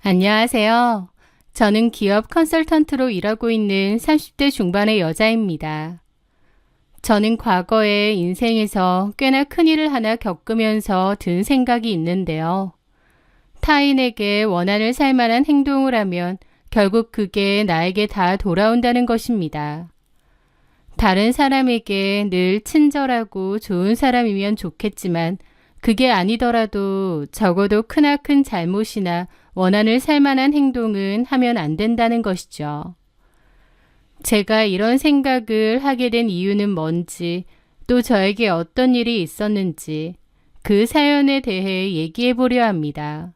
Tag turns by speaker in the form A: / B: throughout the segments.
A: 안녕하세요. 저는 기업 컨설턴트로 일하고 있는 30대 중반의 여자입니다. 저는 과거에 인생에서 꽤나 큰일을 하나 겪으면서 든 생각이 있는데요. 타인에게 원한을 살 만한 행동을 하면 결국 그게 나에게 다 돌아온다는 것입니다. 다른 사람에게 늘 친절하고 좋은 사람이면 좋겠지만 그게 아니더라도 적어도 크나큰 잘못이나 원한을 살 만한 행동은 하면 안 된다는 것이죠. 제가 이런 생각을 하게 된 이유는 뭔지, 또 저에게 어떤 일이 있었는지 그 사연에 대해 얘기해 보려 합니다.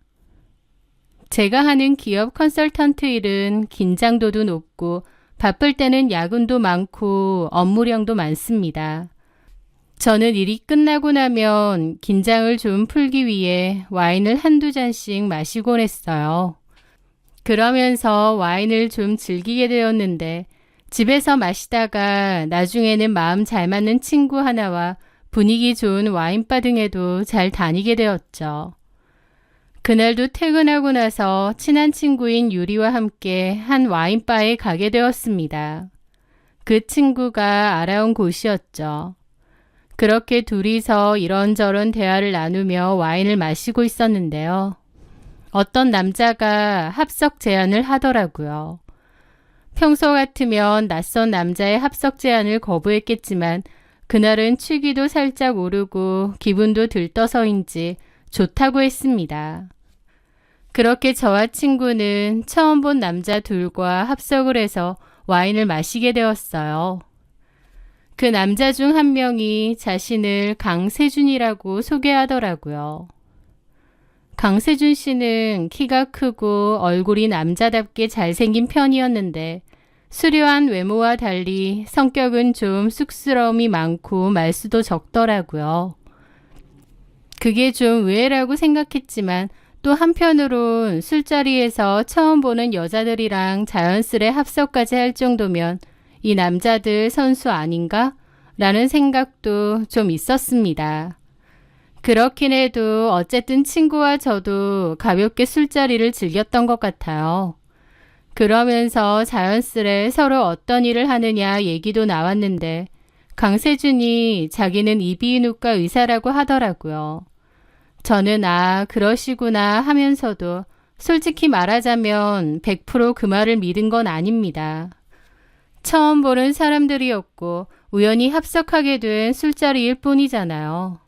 A: 제가 하는 기업 컨설턴트 일은 긴장도도 높고 바쁠 때는 야근도 많고 업무량도 많습니다. 저는 일이 끝나고 나면 긴장을 좀 풀기 위해 와인을 한두 잔씩 마시곤 했어요. 그러면서 와인을 좀 즐기게 되었는데 집에서 마시다가 나중에는 마음 잘 맞는 친구 하나와 분위기 좋은 와인바 등에도 잘 다니게 되었죠. 그날도 퇴근하고 나서 친한 친구인 유리와 함께 한 와인바에 가게 되었습니다. 그 친구가 알아온 곳이었죠. 그렇게 둘이서 이런저런 대화를 나누며 와인을 마시고 있었는데요. 어떤 남자가 합석 제안을 하더라고요. 평소 같으면 낯선 남자의 합석 제안을 거부했겠지만 그날은 취기도 살짝 오르고 기분도 들떠서인지 좋다고 했습니다. 그렇게 저와 친구는 처음 본 남자 둘과 합석을 해서 와인을 마시게 되었어요. 그 남자 중 한 명이 자신을 강세준이라고 소개하더라고요. 강세준 씨는 키가 크고 얼굴이 남자답게 잘생긴 편이었는데 수려한 외모와 달리 성격은 좀 쑥스러움이 많고 말수도 적더라고요. 그게 좀 의외라고 생각했지만 또 한편으론 술자리에서 처음 보는 여자들이랑 자연스레 합석까지 할 정도면 이 남자들 선수 아닌가? 라는 생각도 좀 있었습니다. 그렇긴 해도 어쨌든 친구와 저도 가볍게 술자리를 즐겼던 것 같아요. 그러면서 자연스레 서로 어떤 일을 하느냐 얘기도 나왔는데 강세준이 자기는 이비인후과 의사라고 하더라고요. 저는 그러시구나 하면서도 솔직히 말하자면 100% 그 말을 믿은 건 아닙니다. 처음 보는 사람들이었고 우연히 합석하게 된 술자리일 뿐이잖아요.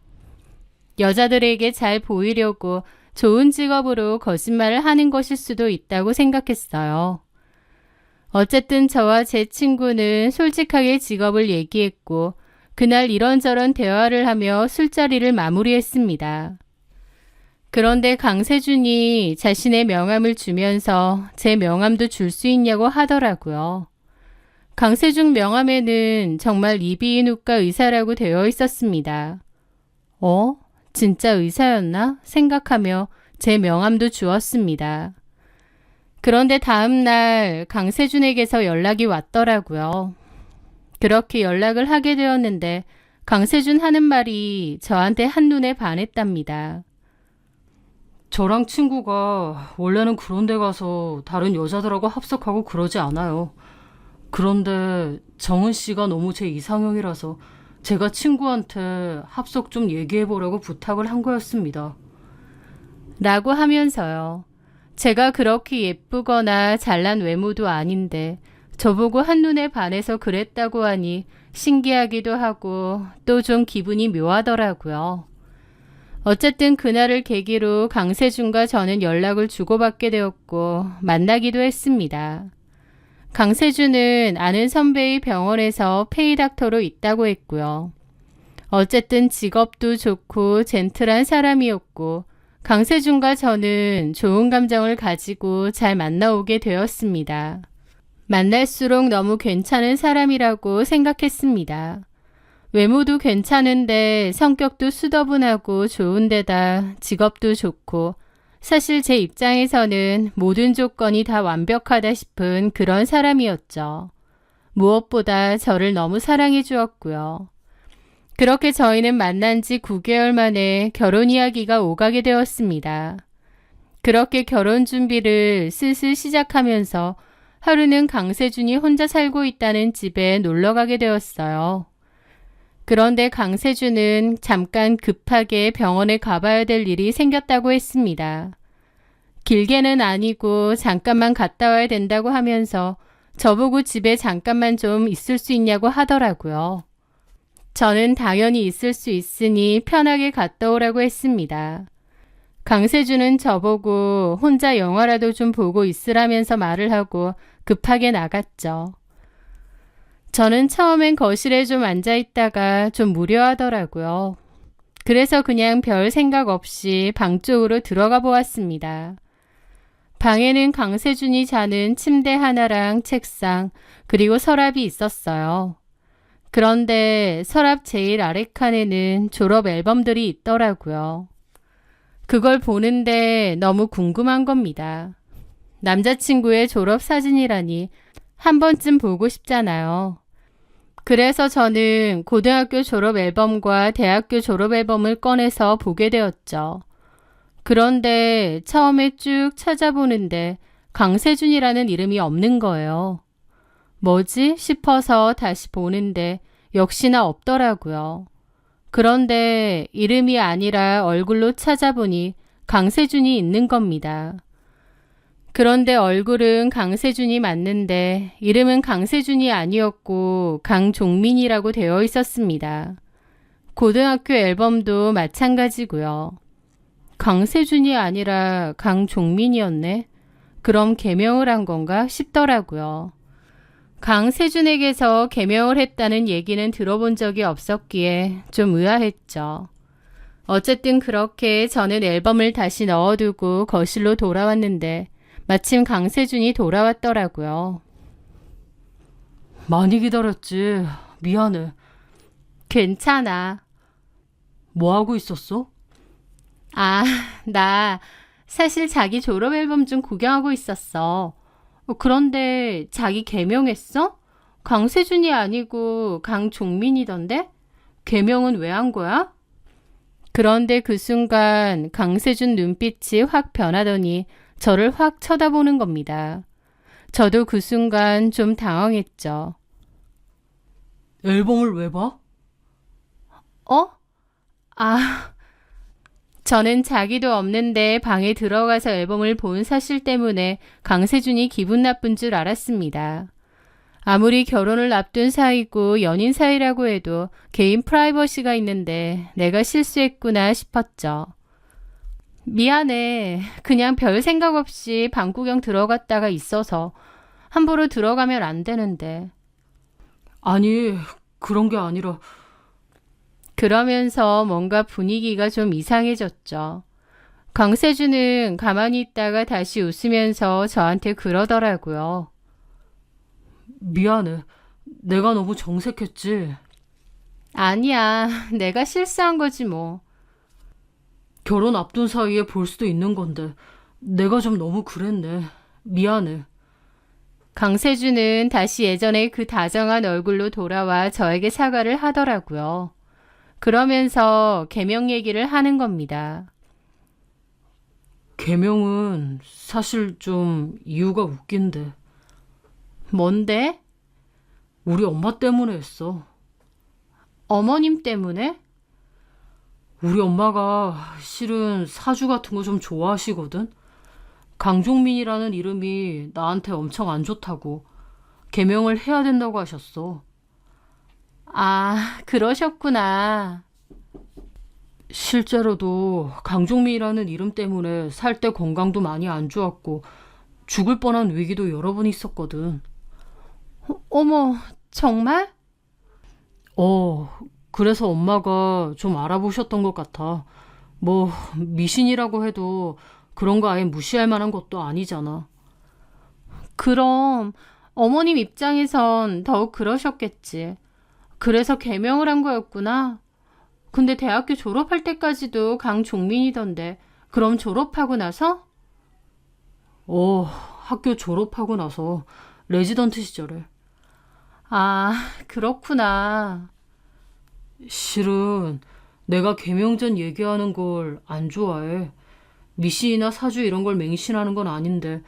A: 여자들에게 잘 보이려고 좋은 직업으로 거짓말을 하는 것일 수도 있다고 생각했어요. 어쨌든 저와 제 친구는 솔직하게 직업을 얘기했고 그날 이런저런 대화를 하며 술자리를 마무리했습니다. 그런데 강세준이 자신의 명함을 주면서 제 명함도 줄 수 있냐고 하더라고요. 강세준 명함에는 정말 이비인후과 의사라고 되어 있었습니다. 진짜 의사였나? 생각하며 제 명함도 주었습니다. 그런데 다음 날 강세준에게서 연락이 왔더라고요. 그렇게 연락을 하게 되었는데 강세준 하는 말이 저한테 한눈에 반했답니다.
B: 저랑 친구가 원래는 그런 데 가서 다른 여자들하고 합석하고 그러지 않아요. 그런데 정은 씨가 너무 제 이상형이라서 제가 친구한테 합석 좀 얘기해보라고 부탁을 한 거였습니다.
A: 라고 하면서요. 제가 그렇게 예쁘거나 잘난 외모도 아닌데 저보고 한눈에 반해서 그랬다고 하니 신기하기도 하고 또 좀 기분이 묘하더라고요. 어쨌든 그날을 계기로 강세준과 저는 연락을 주고받게 되었고 만나기도 했습니다. 강세준은 아는 선배의 병원에서 페이닥터로 있다고 했고요. 어쨌든 직업도 좋고 젠틀한 사람이었고 강세준과 저는 좋은 감정을 가지고 잘 만나오게 되었습니다. 만날수록 너무 괜찮은 사람이라고 생각했습니다. 외모도 괜찮은데 성격도 수더분하고 좋은데다 직업도 좋고 사실 제 입장에서는 모든 조건이 다 완벽하다 싶은 그런 사람이었죠. 무엇보다 저를 너무 사랑해 주었고요. 그렇게 저희는 만난 지 9개월 만에 결혼 이야기가 오가게 되었습니다. 그렇게 결혼 준비를 슬슬 시작하면서 하루는 강세준이 혼자 살고 있다는 집에 놀러 가게 되었어요. 그런데 강세준은 잠깐 급하게 병원에 가봐야 될 일이 생겼다고 했습니다. 길게는 아니고 잠깐만 갔다 와야 된다고 하면서 저보고 집에 잠깐만 좀 있을 수 있냐고 하더라고요. 저는 당연히 있을 수 있으니 편하게 갔다 오라고 했습니다. 강세준은 저보고 혼자 영화라도 좀 보고 있으라면서 말을 하고 급하게 나갔죠. 저는 처음엔 거실에 좀 앉아 있다가 좀 무료하더라고요. 그래서 그냥 별 생각 없이 방 쪽으로 들어가 보았습니다. 방에는 강세준이 자는 침대 하나랑 책상, 그리고 서랍이 있었어요. 그런데 서랍 제일 아래 칸에는 졸업 앨범들이 있더라고요. 그걸 보는데 너무 궁금한 겁니다. 남자친구의 졸업 사진이라니 한 번쯤 보고 싶잖아요. 그래서 저는 고등학교 졸업 앨범과 대학교 졸업 앨범을 꺼내서 보게 되었죠. 그런데 처음에 쭉 찾아보는데 강세준이라는 이름이 없는 거예요. 뭐지? 싶어서 다시 보는데 역시나 없더라고요. 그런데 이름이 아니라 얼굴로 찾아보니 강세준이 있는 겁니다. 그런데 얼굴은 강세준이 맞는데 이름은 강세준이 아니었고 강종민이라고 되어 있었습니다. 고등학교 앨범도 마찬가지고요. 강세준이 아니라 강종민이었네. 그럼 개명을 한 건가 싶더라고요. 강세준에게서 개명을 했다는 얘기는 들어본 적이 없었기에 좀 의아했죠. 어쨌든 그렇게 저는 앨범을 다시 넣어두고 거실로 돌아왔는데 마침 강세준이 돌아왔더라고요.
B: 많이 기다렸지. 미안해.
A: 괜찮아.
B: 뭐 하고 있었어?
A: 아, 나 사실 자기 졸업 앨범 좀 구경하고 있었어. 그런데 자기 개명했어? 강세준이 아니고 강종민이던데? 개명은 왜 한 거야? 그런데 그 순간 강세준 눈빛이 확 변하더니 저를 확 쳐다보는 겁니다. 저도 그 순간 좀 당황했죠.
B: 앨범을 왜 봐?
A: 어? 아, 저는 자기도 없는데 방에 들어가서 앨범을 본 사실 때문에 강세준이 기분 나쁜 줄 알았습니다. 아무리 결혼을 앞둔 사이고 연인 사이라고 해도 개인 프라이버시가 있는데 내가 실수했구나 싶었죠. 미안해. 그냥 별 생각 없이 방 구경 들어갔다가 있어서 함부로 들어가면 안 되는데.
B: 아니, 그런 게 아니라
A: 그러면서 뭔가 분위기가 좀 이상해졌죠. 강세준은 가만히 있다가 다시 웃으면서 저한테 그러더라고요.
B: 미안해. 내가 너무 정색했지.
A: 아니야. 내가 실수한 거지 뭐.
B: 결혼 앞둔 사이에 볼 수도 있는 건데 내가 좀 너무 그랬네. 미안해.
A: 강세준은 다시 예전의 그 다정한 얼굴로 돌아와 저에게 사과를 하더라고요. 그러면서 개명 얘기를 하는 겁니다.
B: 개명은 사실 좀 이유가 웃긴데
A: 뭔데?
B: 우리 엄마 때문에 했어.
A: 어머님 때문에?
B: 우리 엄마가 실은 사주 같은 거 좀 좋아하시거든. 강종민이라는 이름이 나한테 엄청 안 좋다고 개명을 해야 된다고 하셨어.
A: 아, 그러셨구나.
B: 실제로도 강종민이라는 이름 때문에 살 때 건강도 많이 안 좋았고 죽을 뻔한 위기도 여러 번 있었거든.
A: 어머, 정말?
B: 그래서 엄마가 좀 알아보셨던 것 같아. 뭐 미신이라고 해도 그런 거 아예 무시할 만한 것도 아니잖아.
A: 그럼 어머님 입장에선 더욱 그러셨겠지. 그래서 개명을 한 거였구나. 근데 대학교 졸업할 때까지도 강종민이던데. 그럼 졸업하고 나서?
B: 학교 졸업하고 나서 레지던트 시절에.
A: 아, 그렇구나.
B: 실은 내가 개명 전 얘기하는 걸 안 좋아해. 미신이나 사주 이런 걸 맹신하는 건 아닌데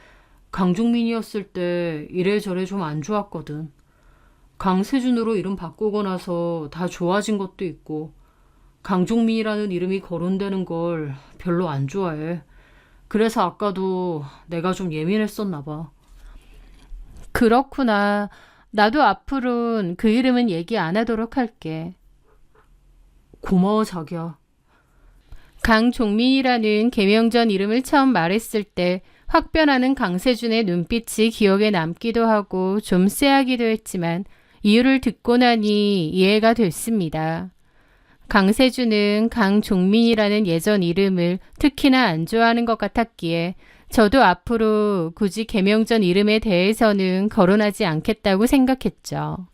B: 강종민이었을 때 이래저래 좀 안 좋았거든. 강세준으로 이름 바꾸고 나서 다 좋아진 것도 있고 강종민이라는 이름이 거론되는 걸 별로 안 좋아해. 그래서 아까도 내가 좀 예민했었나 봐.
A: 그렇구나. 나도 앞으로는 그 이름은 얘기 안 하도록 할게.
B: 고마워 자기야.
A: 강종민이라는 개명전 이름을 처음 말했을 때 확 변하는 강세준의 눈빛이 기억에 남기도 하고 좀 쎄하기도 했지만 이유를 듣고 나니 이해가 됐습니다. 강세준은 강종민이라는 예전 이름을 특히나 안 좋아하는 것 같았기에 저도 앞으로 굳이 개명전 이름에 대해서는 거론하지 않겠다고 생각했죠.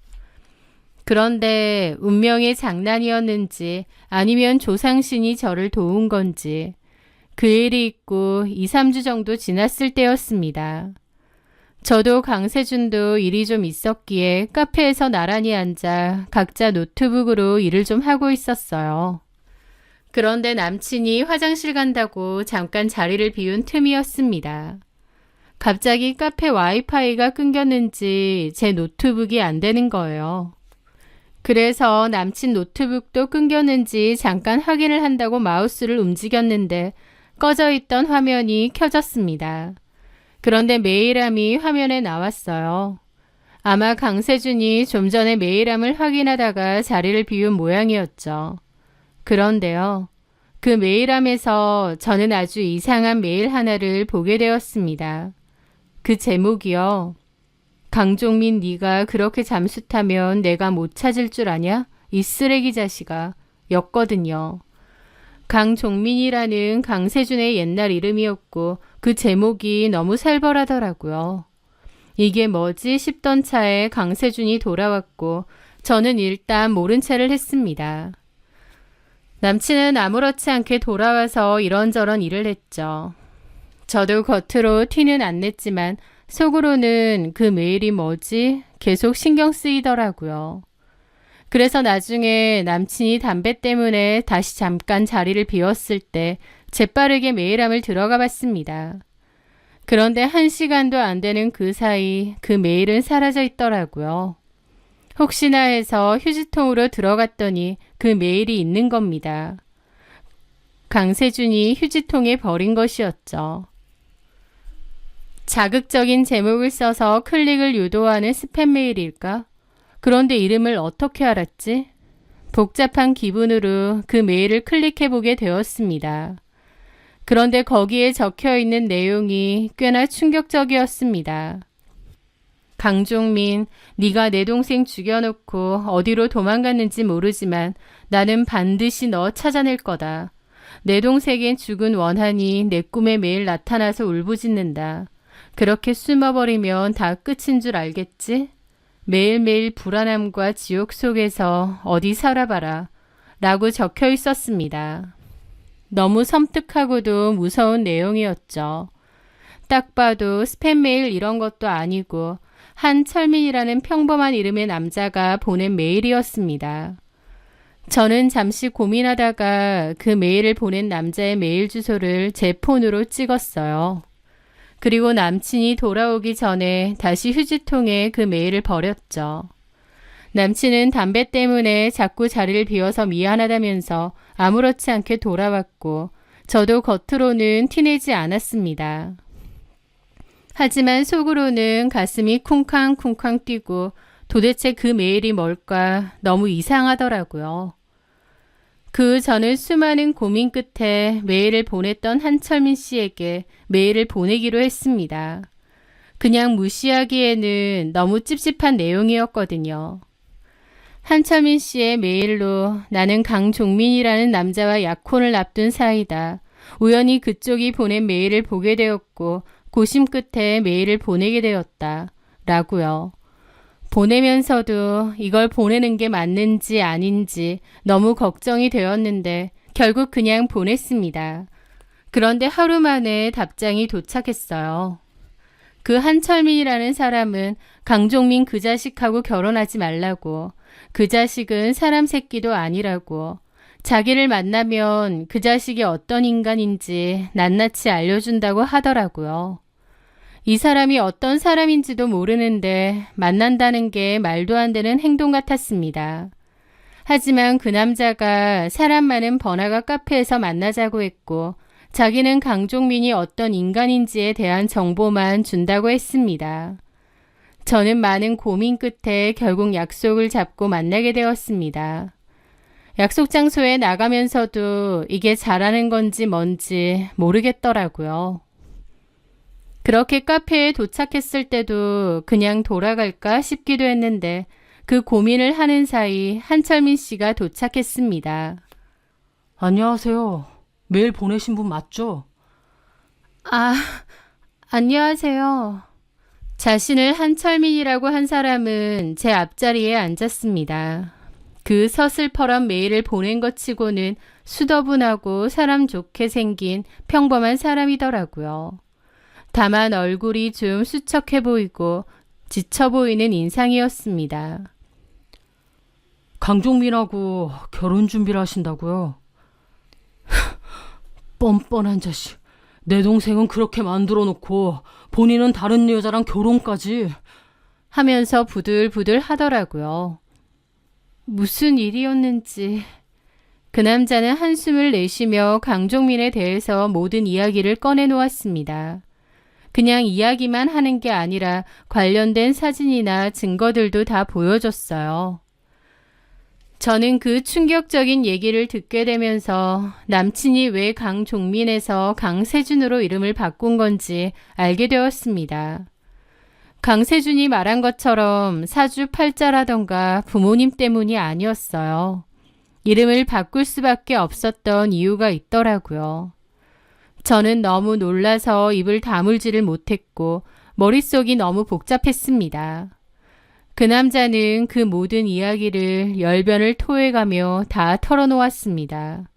A: 그런데 운명의 장난이었는지 아니면 조상신이 저를 도운 건지 그 일이 있고 2, 3주 정도 지났을 때였습니다. 저도 강세준도 일이 좀 있었기에 카페에서 나란히 앉아 각자 노트북으로 일을 좀 하고 있었어요. 그런데 남친이 화장실 간다고 잠깐 자리를 비운 틈이었습니다. 갑자기 카페 와이파이가 끊겼는지 제 노트북이 안 되는 거예요. 그래서 남친 노트북도 끊겼는지 잠깐 확인을 한다고 마우스를 움직였는데 꺼져 있던 화면이 켜졌습니다. 그런데 메일함이 화면에 나왔어요. 아마 강세준이 좀 전에 메일함을 확인하다가 자리를 비운 모양이었죠. 그런데요. 그 메일함에서 저는 아주 이상한 메일 하나를 보게 되었습니다. 그 제목이요. 강종민 네가 그렇게 잠수 타면 내가 못 찾을 줄 아냐? 이 쓰레기 자식아. 였거든요. 강종민이라는 강세준의 옛날 이름이었고 그 제목이 너무 살벌하더라고요. 이게 뭐지 싶던 차에 강세준이 돌아왔고 저는 일단 모른 체를 했습니다. 남친은 아무렇지 않게 돌아와서 이런저런 일을 했죠. 저도 겉으로 티는 안 냈지만 속으로는 그 메일이 뭐지? 계속 신경 쓰이더라고요. 그래서 나중에 남친이 담배 때문에 다시 잠깐 자리를 비웠을 때 재빠르게 메일함을 들어가 봤습니다. 그런데 1시간도 안 되는 그 사이 그 메일은 사라져 있더라고요. 혹시나 해서 휴지통으로 들어갔더니 그 메일이 있는 겁니다. 강세준이 휴지통에 버린 것이었죠. 자극적인 제목을 써서 클릭을 유도하는 스팸 메일일까? 그런데 이름을 어떻게 알았지? 복잡한 기분으로 그 메일을 클릭해보게 되었습니다. 그런데 거기에 적혀있는 내용이 꽤나 충격적이었습니다. 강종민, 네가 내 동생 죽여놓고 어디로 도망갔는지 모르지만 나는 반드시 너 찾아낼 거다. 내 동생은 죽은 원한이 내 꿈에 매일 나타나서 울부짖는다. 그렇게 숨어버리면 다 끝인 줄 알겠지? 매일매일 불안함과 지옥 속에서 어디 살아봐라 라고 적혀 있었습니다. 너무 섬뜩하고도 무서운 내용이었죠. 딱 봐도 스팸 메일 이런 것도 아니고 한철민이라는 평범한 이름의 남자가 보낸 메일이었습니다. 저는 잠시 고민하다가 그 메일을 보낸 남자의 메일 주소를 제 폰으로 찍었어요. 그리고 남친이 돌아오기 전에 다시 휴지통에 그 메일을 버렸죠. 남친은 담배 때문에 자꾸 자리를 비워서 미안하다면서 아무렇지 않게 돌아왔고 저도 겉으로는 티내지 않았습니다. 하지만 속으로는 가슴이 쿵쾅쿵쾅 뛰고 도대체 그 메일이 뭘까 너무 이상하더라고요. 그 저는 수많은 고민 끝에 메일을 보냈던 한철민 씨에게 메일을 보내기로 했습니다. 그냥 무시하기에는 너무 찝찝한 내용이었거든요. 한철민 씨의 메일로 나는 강종민이라는 남자와 약혼을 앞둔 사이다. 우연히 그쪽이 보낸 메일을 보게 되었고 고심 끝에 메일을 보내게 되었다. 라고요. 보내면서도 이걸 보내는 게 맞는지 아닌지 너무 걱정이 되었는데 결국 그냥 보냈습니다. 그런데 하루 만에 답장이 도착했어요. 그 한철민이라는 사람은 강종민 그 자식하고 결혼하지 말라고 그 자식은 사람 새끼도 아니라고. 자기를 만나면 그 자식이 어떤 인간인지 낱낱이 알려준다고 하더라고요. 이 사람이 어떤 사람인지도 모르는데 만난다는 게 말도 안 되는 행동 같았습니다. 하지만 그 남자가 사람 많은 번화가 카페에서 만나자고 했고 자기는 강종민이 어떤 인간인지에 대한 정보만 준다고 했습니다. 저는 많은 고민 끝에 결국 약속을 잡고 만나게 되었습니다. 약속 장소에 나가면서도 이게 잘하는 건지 뭔지 모르겠더라고요. 그렇게 카페에 도착했을 때도 그냥 돌아갈까 싶기도 했는데 그 고민을 하는 사이 한철민 씨가 도착했습니다.
B: 안녕하세요. 메일 보내신 분 맞죠?
A: 아, 안녕하세요. 자신을 한철민이라고 한 사람은 제 앞자리에 앉았습니다. 그 서슬퍼런 메일을 보낸 것 치고는 수더분하고 사람 좋게 생긴 평범한 사람이더라고요. 다만 얼굴이 좀 수척해 보이고 지쳐 보이는 인상이었습니다.
B: 강종민하고 결혼 준비를 하신다고요? 뻔뻔한 자식. 내 동생은 그렇게 만들어 놓고 본인은 다른 여자랑 결혼까지.
A: 하면서 부들부들 하더라고요. 무슨 일이었는지. 그 남자는 한숨을 내쉬며 강종민에 대해서 모든 이야기를 꺼내놓았습니다. 그냥 이야기만 하는 게 아니라 관련된 사진이나 증거들도 다 보여줬어요. 저는 그 충격적인 얘기를 듣게 되면서 남친이 왜 강종민에서 강세준으로 이름을 바꾼 건지 알게 되었습니다. 강세준이 말한 것처럼 사주팔자라던가 부모님 때문이 아니었어요. 이름을 바꿀 수밖에 없었던 이유가 있더라고요. 저는 너무 놀라서 입을 다물지를 못했고 머릿속이 너무 복잡했습니다. 그 남자는 그 모든 이야기를 열변을 토해가며 다 털어놓았습니다.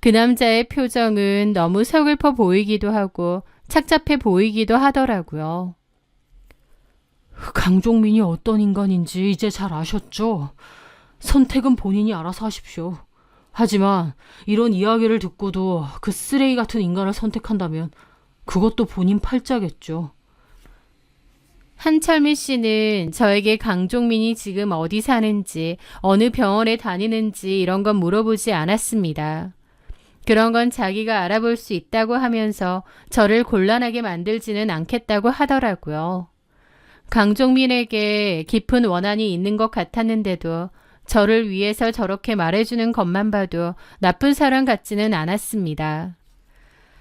A: 그 남자의 표정은 너무 서글퍼 보이기도 하고 착잡해 보이기도 하더라고요.
B: 강종민이 어떤 인간인지 이제 잘 아셨죠? 선택은 본인이 알아서 하십시오. 하지만 이런 이야기를 듣고도 그 쓰레기 같은 인간을 선택한다면 그것도 본인 팔자겠죠.
A: 한철민 씨는 저에게 강종민이 지금 어디 사는지, 어느 병원에 다니는지 이런 건 물어보지 않았습니다. 그런 건 자기가 알아볼 수 있다고 하면서 저를 곤란하게 만들지는 않겠다고 하더라고요. 강종민에게 깊은 원한이 있는 것 같았는데도 저를 위해서 저렇게 말해주는 것만 봐도 나쁜 사람 같지는 않았습니다.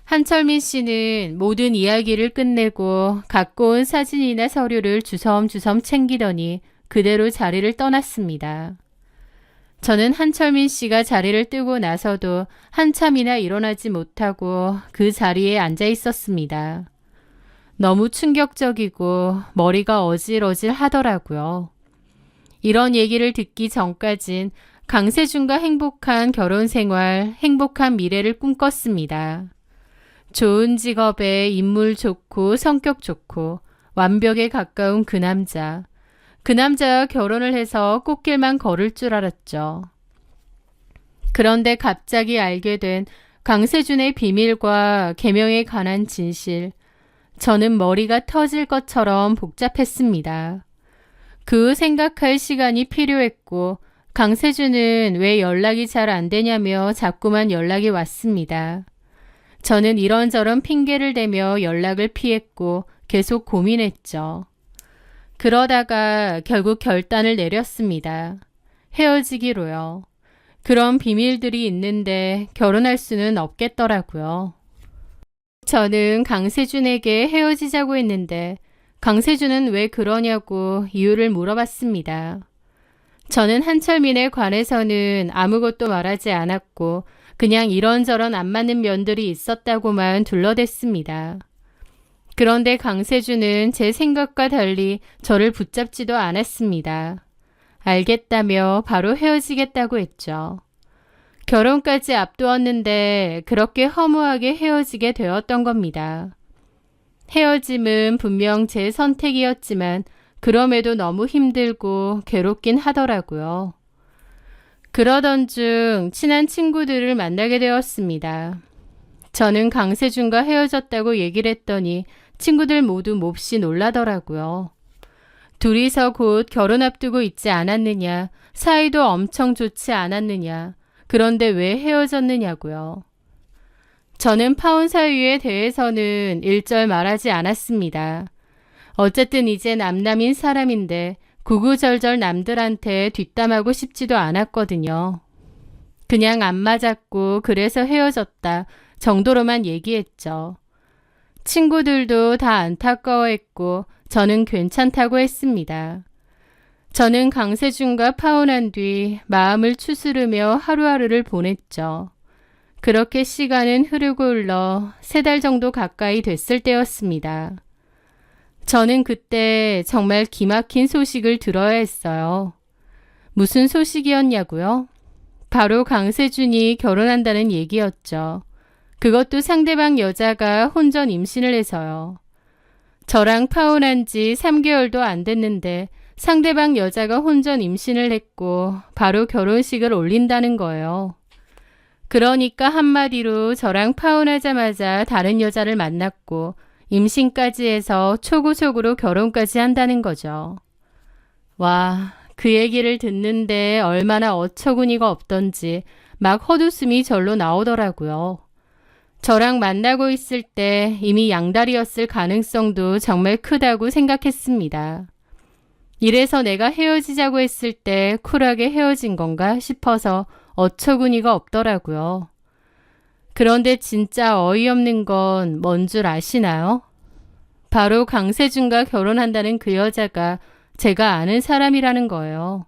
A: 한철민 씨는 모든 이야기를 끝내고 갖고 온 사진이나 서류를 주섬주섬 챙기더니 그대로 자리를 떠났습니다. 저는 한철민 씨가 자리를 뜨고 나서도 한참이나 일어나지 못하고 그 자리에 앉아 있었습니다. 너무 충격적이고 머리가 어질어질 하더라고요. 이런 얘기를 듣기 전까진 강세준과 행복한 결혼 생활, 행복한 미래를 꿈꿨습니다. 좋은 직업에 인물 좋고 성격 좋고 완벽에 가까운 그 남자. 그 남자와 결혼을 해서 꽃길만 걸을 줄 알았죠. 그런데 갑자기 알게 된 강세준의 비밀과 계명에 관한 진실. 저는 머리가 터질 것처럼 복잡했습니다. 그 생각할 시간이 필요했고 강세준은 왜 연락이 잘 안 되냐며 자꾸만 연락이 왔습니다. 저는 이런저런 핑계를 대며 연락을 피했고 계속 고민했죠. 그러다가 결국 결단을 내렸습니다. 헤어지기로요. 그런 비밀들이 있는데 결혼할 수는 없겠더라고요. 저는 강세준에게 헤어지자고 했는데 강세준은 왜 그러냐고 이유를 물어봤습니다. 저는 한철민에 관해서는 아무것도 말하지 않았고 그냥 이런저런 안 맞는 면들이 있었다고만 둘러댔습니다. 그런데 강세준은 제 생각과 달리 저를 붙잡지도 않았습니다. 알겠다며 바로 헤어지겠다고 했죠. 결혼까지 앞두었는데 그렇게 허무하게 헤어지게 되었던 겁니다. 헤어짐은 분명 제 선택이었지만 그럼에도 너무 힘들고 괴롭긴 하더라고요. 그러던 중 친한 친구들을 만나게 되었습니다. 저는 강세준과 헤어졌다고 얘기를 했더니 친구들 모두 몹시 놀라더라고요. 둘이서 곧 결혼 앞두고 있지 않았느냐, 사이도 엄청 좋지 않았느냐, 그런데 왜 헤어졌느냐고요. 저는 파혼 사유에 대해서는 일절 말하지 않았습니다. 어쨌든 이제 남남인 사람인데 구구절절 남들한테 뒷담하고 싶지도 않았거든요. 그냥 안 맞았고 그래서 헤어졌다 정도로만 얘기했죠. 친구들도 다 안타까워했고 저는 괜찮다고 했습니다. 저는 강세준과 파혼한 뒤 마음을 추스르며 하루하루를 보냈죠. 그렇게 시간은 흐르고 흘러 3달 정도 가까이 됐을 때였습니다. 저는 그때 정말 기막힌 소식을 들어야 했어요. 무슨 소식이었냐고요? 바로 강세준이 결혼한다는 얘기였죠. 그것도 상대방 여자가 혼전 임신을 해서요. 저랑 파혼한 지 3개월도 안 됐는데 상대방 여자가 혼전 임신을 했고 바로 결혼식을 올린다는 거예요. 그러니까 한마디로 저랑 파혼하자마자 다른 여자를 만났고 임신까지 해서 초고속으로 결혼까지 한다는 거죠. 와, 그 얘기를 듣는데 얼마나 어처구니가 없던지 막 헛웃음이 절로 나오더라고요. 저랑 만나고 있을 때 이미 양다리였을 가능성도 정말 크다고 생각했습니다. 이래서 내가 헤어지자고 했을 때 쿨하게 헤어진 건가 싶어서 어처구니가 없더라고요. 그런데 진짜 어이없는 건 뭔 줄 아시나요? 바로 강세준과 결혼한다는 그 여자가 제가 아는 사람이라는 거예요.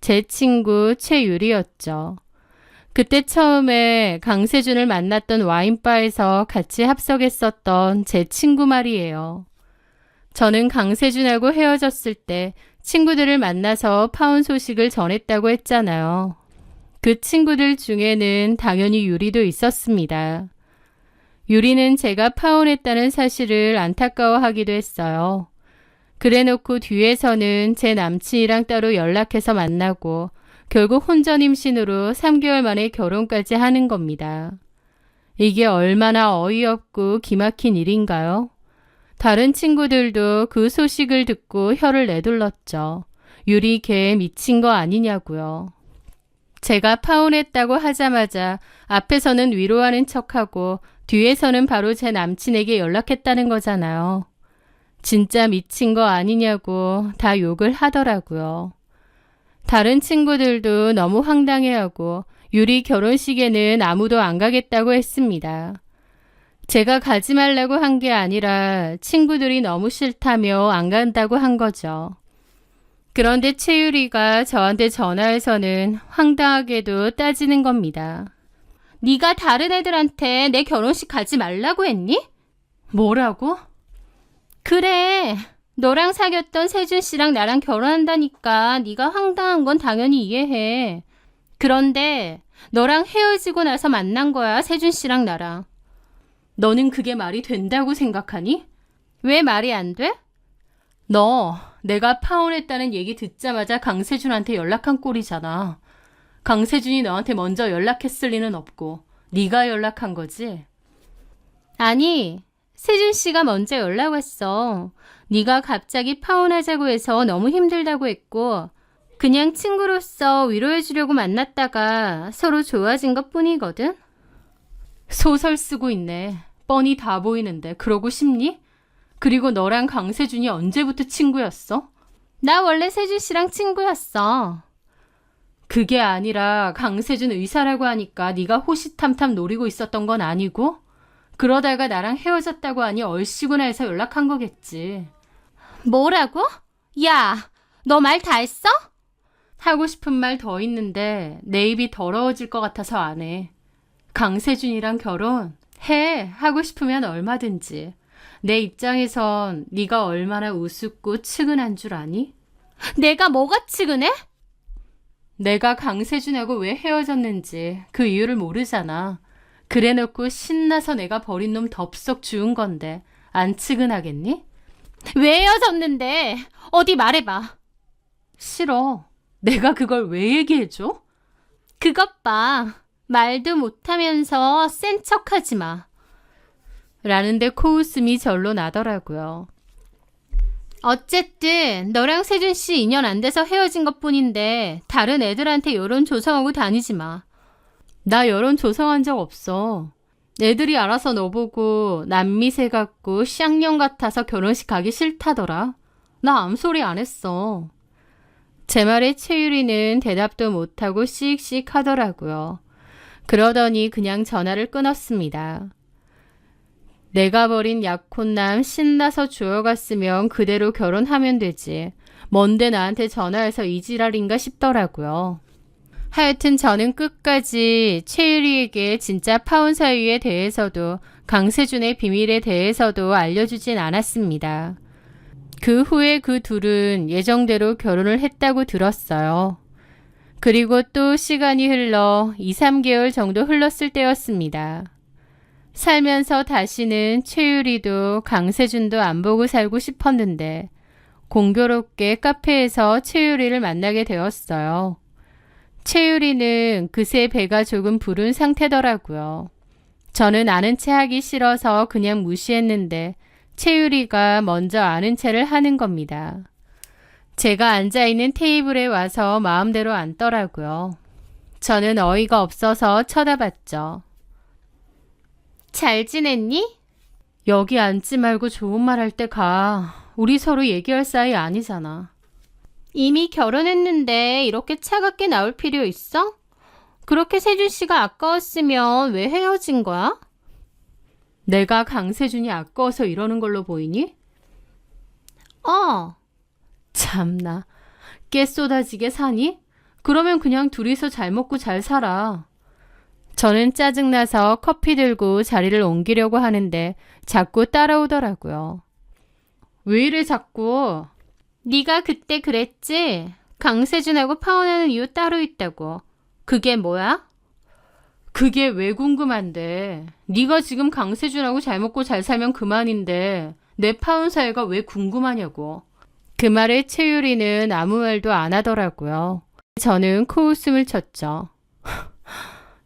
A: 제 친구 최유리였죠. 그때 처음에 강세준을 만났던 와인바에서 같이 합석했었던 제 친구 말이에요. 저는 강세준하고 헤어졌을 때 친구들을 만나서 파혼 소식을 전했다고 했잖아요. 그 친구들 중에는 당연히 유리도 있었습니다. 유리는 제가 파혼했다는 사실을 안타까워하기도 했어요. 그래놓고 뒤에서는 제 남친이랑 따로 연락해서 만나고 결국 혼전 임신으로 3개월 만에 결혼까지 하는 겁니다. 이게 얼마나 어이없고 기막힌 일인가요? 다른 친구들도 그 소식을 듣고 혀를 내둘렀죠. 유리 걔 미친 거 아니냐고요. 제가 파혼했다고 하자마자 앞에서는 위로하는 척하고 뒤에서는 바로 제 남친에게 연락했다는 거잖아요. 진짜 미친 거 아니냐고 다 욕을 하더라고요. 다른 친구들도 너무 황당해하고 유리 결혼식에는 아무도 안 가겠다고 했습니다. 제가 가지 말라고 한 게 아니라 친구들이 너무 싫다며 안 간다고 한 거죠. 그런데 최유리가 저한테 전화해서는 황당하게도 따지는 겁니다. 네가 다른 애들한테 내 결혼식 가지 말라고 했니? 뭐라고? 그래. 너랑 사귀었던 세준 씨랑 나랑 결혼한다니까 네가 황당한 건 당연히 이해해. 그런데 너랑 헤어지고 나서 만난 거야, 세준 씨랑 나랑. 너는 그게 말이 된다고 생각하니? 왜 말이 안 돼? 너 내가 파혼했다는 얘기 듣자마자 강세준한테 연락한 꼴이잖아. 강세준이 너한테 먼저 연락했을 리는 없고 네가 연락한 거지? 아니, 세준 씨가 먼저 연락 왔어. 네가 갑자기 파혼하자고 해서 너무 힘들다고 했고 그냥 친구로서 위로해주려고 만났다가 서로 좋아진 것뿐이거든. 소설 쓰고 있네. 뻔히 다 보이는데 그러고 싶니? 그리고 너랑 강세준이 언제부터 친구였어? 나 원래 세준 씨랑 친구였어. 그게 아니라 강세준 의사라고 하니까 네가 호시탐탐 노리고 있었던 건 아니고 그러다가 나랑 헤어졌다고 하니 얼씨구나 해서 연락한 거겠지. 뭐라고? 야, 너 말 다 했어? 하고 싶은 말 더 있는데 내 입이 더러워질 것 같아서 안 해. 강세준이랑 결혼? 해. 하고 싶으면 얼마든지. 내 입장에선 네가 얼마나 우습고 측은한 줄 아니? 내가 뭐가 측은해? 내가 강세준하고 왜 헤어졌는지 그 이유를 모르잖아. 그래놓고 신나서 내가 버린 놈 덥석 주운 건데 안 측은하겠니? 왜 헤어졌는데? 어디 말해봐.
B: 싫어. 내가 그걸 왜 얘기해줘?
A: 그것 봐. 말도 못하면서 센 척하지 마.
B: 라는데 코웃음이 절로 나더라고요.
A: 어쨌든 너랑 세준 씨 인연 안 돼서 헤어진 것뿐인데 다른 애들한테 여론 조성하고 다니지 마.
B: 나 여론 조성한 적 없어. 애들이 알아서 너 보고 남미새 같고 쌍년 같아서 결혼식 가기 싫다더라. 나 암소리 안 했어.
A: 제 말에 최유리는 대답도 못하고 씩씩 하더라고요. 그러더니 그냥 전화를 끊었습니다. 내가 버린 약혼남 신나서 주워갔으면 그대로 결혼하면 되지. 뭔데 나한테 전화해서 이 지랄인가 싶더라고요. 하여튼 저는 끝까지 최유리에게 진짜 파혼 사유에 대해서도 강세준의 비밀에 대해서도 알려주진 않았습니다. 그 후에 그 둘은 예정대로 결혼을 했다고 들었어요. 그리고 또 시간이 흘러 2, 3개월 정도 흘렀을 때였습니다. 살면서 다시는 최유리도 강세준도 안 보고 살고 싶었는데 공교롭게 카페에서 최유리를 만나게 되었어요. 최유리는 그새 배가 조금 부른 상태더라고요. 저는 아는 체 하기 싫어서 그냥 무시했는데 최유리가 먼저 아는 체를 하는 겁니다. 제가 앉아있는 테이블에 와서 마음대로 앉더라고요. 저는 어이가 없어서 쳐다봤죠. 잘 지냈니?
B: 여기 앉지 말고 좋은 말 할 때 가. 우리 서로 얘기할 사이 아니잖아.
A: 이미 결혼했는데 이렇게 차갑게 나올 필요 있어? 그렇게 세준 씨가 아까웠으면 왜 헤어진 거야?
B: 내가 강세준이 아까워서 이러는 걸로 보이니? 참나. 깨 쏟아지게 사니? 그러면 그냥 둘이서 잘 먹고 잘 살아.
A: 저는 짜증나서 커피 들고 자리를 옮기려고 하는데 자꾸 따라오더라고요.
B: 왜 이래 자꾸?
A: 네가 그때 그랬지? 강세준하고 파혼하는 이유 따로 있다고. 그게 뭐야?
B: 그게 왜 궁금한데. 네가 지금 강세준하고 잘 먹고 잘 살면 그만인데 내 파혼 사유가 왜 궁금하냐고.
A: 그 말에 최유리는 아무 말도 안 하더라고요. 저는 코웃음을 쳤죠.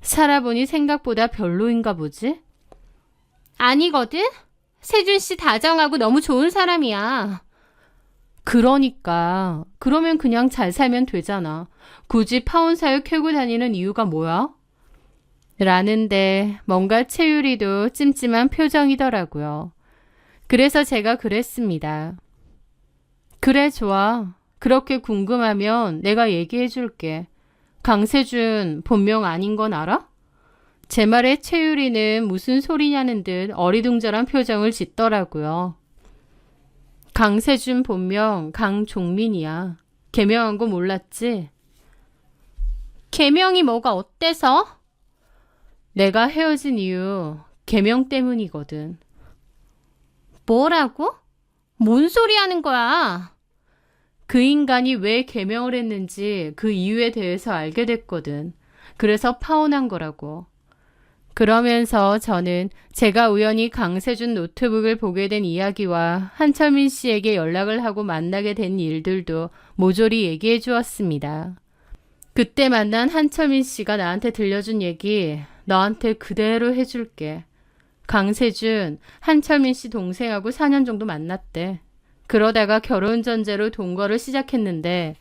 B: 살아보니 생각보다 별로인가 보지?
A: 아니거든? 세준 씨 다정하고 너무 좋은 사람이야.
B: 그러니까. 그러면 그냥 잘 살면 되잖아. 굳이 파혼 사유 캐고 다니는 이유가 뭐야?
A: 라는데 뭔가 최유리도 찜찜한 표정이더라고요. 그래서 제가 그랬습니다.
B: 그래, 좋아. 그렇게 궁금하면 내가 얘기해 줄게. 강세준 본명 아닌 건 알아?
A: 제 말에 최유리는 무슨 소리냐는 듯 어리둥절한 표정을 짓더라고요.
B: 강세준 본명 강종민이야. 개명한 거 몰랐지?
A: 개명이 뭐가 어때서?
B: 내가 헤어진 이유 개명 때문이거든.
A: 뭐라고? 뭔 소리 하는 거야?
B: 그 인간이 왜 개명을 했는지 그 이유에 대해서 알게 됐거든. 그래서 파혼한 거라고.
A: 그러면서 저는 제가 우연히 강세준 노트북을 보게 된 이야기와 한철민 씨에게 연락을 하고 만나게 된 일들도 모조리 얘기해 주었습니다.
B: 그때 만난 한철민 씨가 나한테 들려준 얘기 너한테 그대로 해줄게. 강세준, 한철민 씨 동생하고 4년 정도 만났대. 그러다가 결혼 전제로 동거를 시작했는데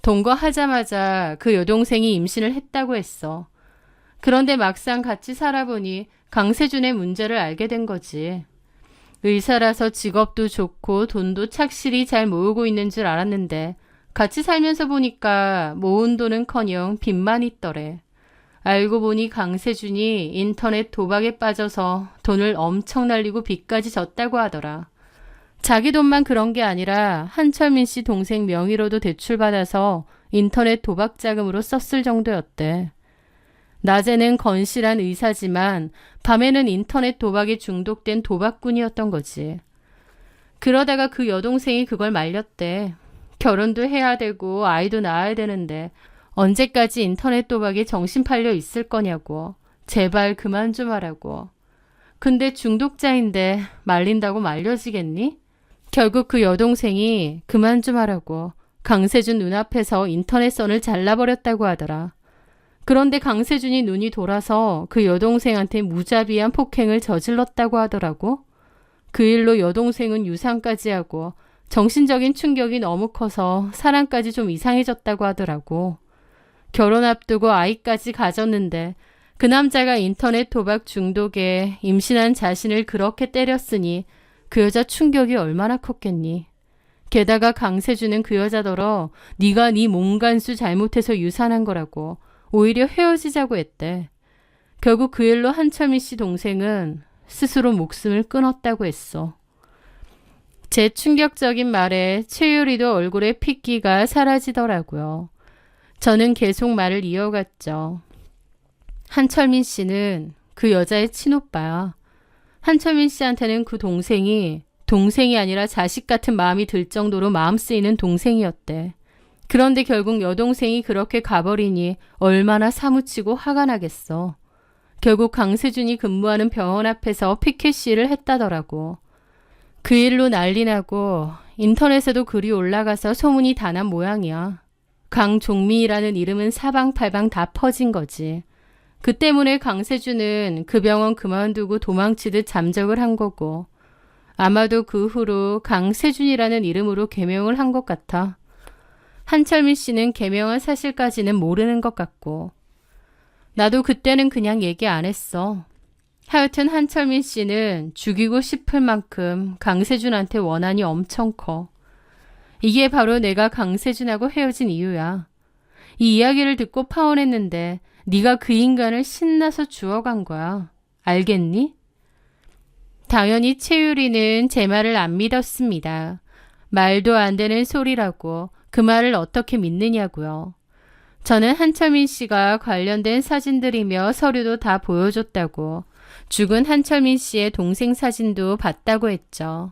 B: 동거하자마자 그 여동생이 임신을 했다고 했어. 그런데 막상 같이 살아보니 강세준의 문제를 알게 된 거지. 의사라서 직업도 좋고 돈도 착실히 잘 모으고 있는 줄 알았는데 같이 살면서 보니까 모은 돈은커녕 빚만 있더래. 알고 보니 강세준이 인터넷 도박에 빠져서 돈을 엄청 날리고 빚까지 졌다고 하더라. 자기 돈만 그런 게 아니라 한철민 씨 동생 명의로도 대출받아서 인터넷 도박 자금으로 썼을 정도였대. 낮에는 건실한 의사지만 밤에는 인터넷 도박에 중독된 도박꾼이었던 거지. 그러다가 그 여동생이 그걸 말렸대. 결혼도 해야 되고 아이도 낳아야 되는데 언제까지 인터넷 도박에 정신 팔려 있을 거냐고. 제발 그만 좀 하라고. 근데 중독자인데 말린다고 말려지겠니?
A: 결국 그 여동생이 그만 좀 하라고 강세준 눈앞에서 인터넷선을 잘라버렸다고 하더라. 그런데 강세준이 눈이 돌아서 그 여동생한테 무자비한 폭행을 저질렀다고 하더라고. 그 일로 여동생은 유산까지 하고 정신적인 충격이 너무 커서 사람까지 좀 이상해졌다고 하더라고. 결혼 앞두고 아이까지 가졌는데 그 남자가 인터넷 도박 중독에 임신한 자신을 그렇게 때렸으니 그 여자 충격이 얼마나 컸겠니. 게다가 강세준은 그 여자더러 네가 네 몸간수 잘못해서 유산한 거라고 오히려 헤어지자고 했대. 결국 그 일로 한철민 씨 동생은 스스로 목숨을 끊었다고 했어. 제 충격적인 말에 최유리도 얼굴에 핏기가 사라지더라고요. 저는 계속 말을 이어갔죠. 한철민 씨는 그 여자의 친오빠야. 한철민 씨한테는 그 동생이 아니라 자식 같은 마음이 들 정도로 마음 쓰이는 동생이었대. 그런데 결국 여동생이 그렇게 가버리니 얼마나 사무치고 화가 나겠어. 결국 강세준이 근무하는 병원 앞에서 피켓 시위를 했다더라고. 그 일로 난리 나고 인터넷에도 글이 올라가서 소문이 다 난 모양이야. 강종민이라는 이름은 사방팔방 다 퍼진 거지. 그 때문에 강세준은 그 병원 그만두고 도망치듯 잠적을 한 거고 아마도 그 후로 강세준이라는 이름으로 개명을 한 것 같아. 한철민 씨는 개명한 사실까지는 모르는 것 같고 나도 그때는 그냥 얘기 안 했어. 하여튼 한철민 씨는 죽이고 싶을 만큼 강세준한테 원한이 엄청 커. 이게 바로 내가 강세준하고 헤어진 이유야. 이 이야기를 듣고 파혼했는데 네가 그 인간을 신나서 주워간 거야. 알겠니? 당연히 최유리는 제 말을 안 믿었습니다. 말도 안 되는 소리라고 그 말을 어떻게 믿느냐고요. 저는 한철민 씨가 관련된 사진들이며 서류도 다 보여줬다고 죽은 한철민 씨의 동생 사진도 봤다고 했죠.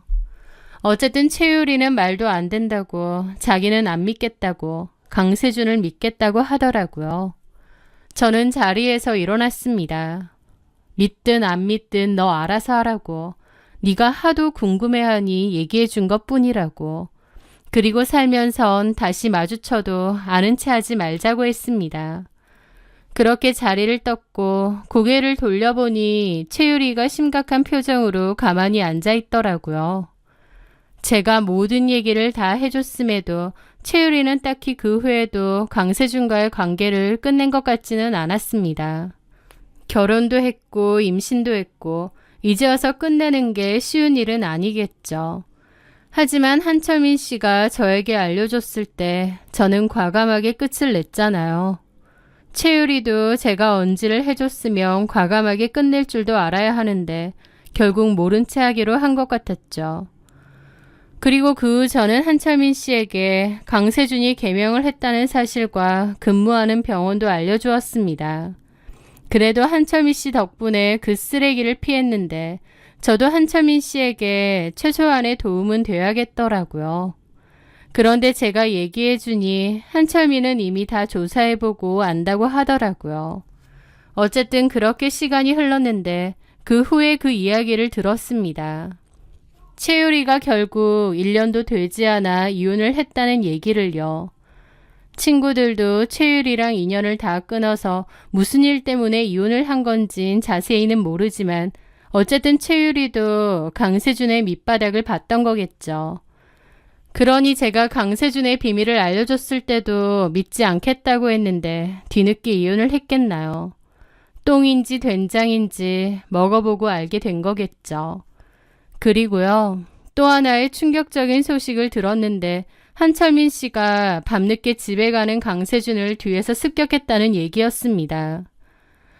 A: 어쨌든 최유리는 말도 안 된다고 자기는 안 믿겠다고 강세준을 믿겠다고 하더라고요. 저는 자리에서 일어났습니다. 믿든 안 믿든 너 알아서 하라고. 네가 하도 궁금해하니 얘기해 준 것뿐이라고. 그리고 살면선 다시 마주쳐도 아는 체 하지 말자고 했습니다. 그렇게 자리를 떴고 고개를 돌려보니 최유리가 심각한 표정으로 가만히 앉아 있더라고요. 제가 모든 얘기를 다 해줬음에도 최유리는 딱히 그 후에도 강세준과의 관계를 끝낸 것 같지는 않았습니다. 결혼도 했고 임신도 했고 이제 와서 끝내는 게 쉬운 일은 아니겠죠. 하지만 한철민 씨가 저에게 알려줬을 때 저는 과감하게 끝을 냈잖아요. 최유리도 제가 언지를 해줬으면 과감하게 끝낼 줄도 알아야 하는데 결국 모른 채 하기로 한 것 같았죠. 그리고 그 후 저는 한철민 씨에게 강세준이 개명을 했다는 사실과 근무하는 병원도 알려주었습니다. 그래도 한철민 씨 덕분에 그 쓰레기를 피했는데 저도 한철민 씨에게 최소한의 도움은 돼야겠더라고요. 그런데 제가 얘기해주니 한철민은 이미 다 조사해보고 안다고 하더라고요. 어쨌든 그렇게 시간이 흘렀는데 그 후에 그 이야기를 들었습니다. 최유리가 결국 1년도 되지 않아 이혼을 했다는 얘기를요. 친구들도 최유리랑 인연을 다 끊어서 무슨 일 때문에 이혼을 한 건진 자세히는 모르지만 어쨌든 최유리도 강세준의 밑바닥을 봤던 거겠죠. 그러니 제가 강세준의 비밀을 알려줬을 때도 믿지 않겠다고 했는데 뒤늦게 이혼을 했겠나요? 똥인지 된장인지 먹어보고 알게 된 거겠죠. 그리고요, 또 하나의 충격적인 소식을 들었는데 한철민 씨가 밤늦게 집에 가는 강세준을 뒤에서 습격했다는 얘기였습니다.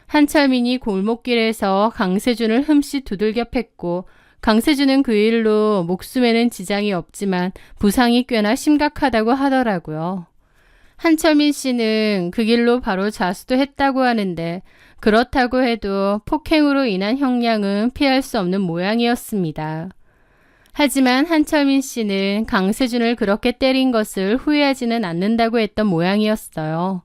A: 한철민이 골목길에서 강세준을 흠씨 두들겨 팼고 강세준은 그 일로 목숨에는 지장이 없지만 부상이 꽤나 심각하다고 하더라고요. 한철민 씨는 그 길로 바로 자수도 했다고 하는데 그렇다고 해도 폭행으로 인한 형량은 피할 수 없는 모양이었습니다. 하지만 한철민 씨는 강세준을 그렇게 때린 것을 후회하지는 않는다고 했던 모양이었어요.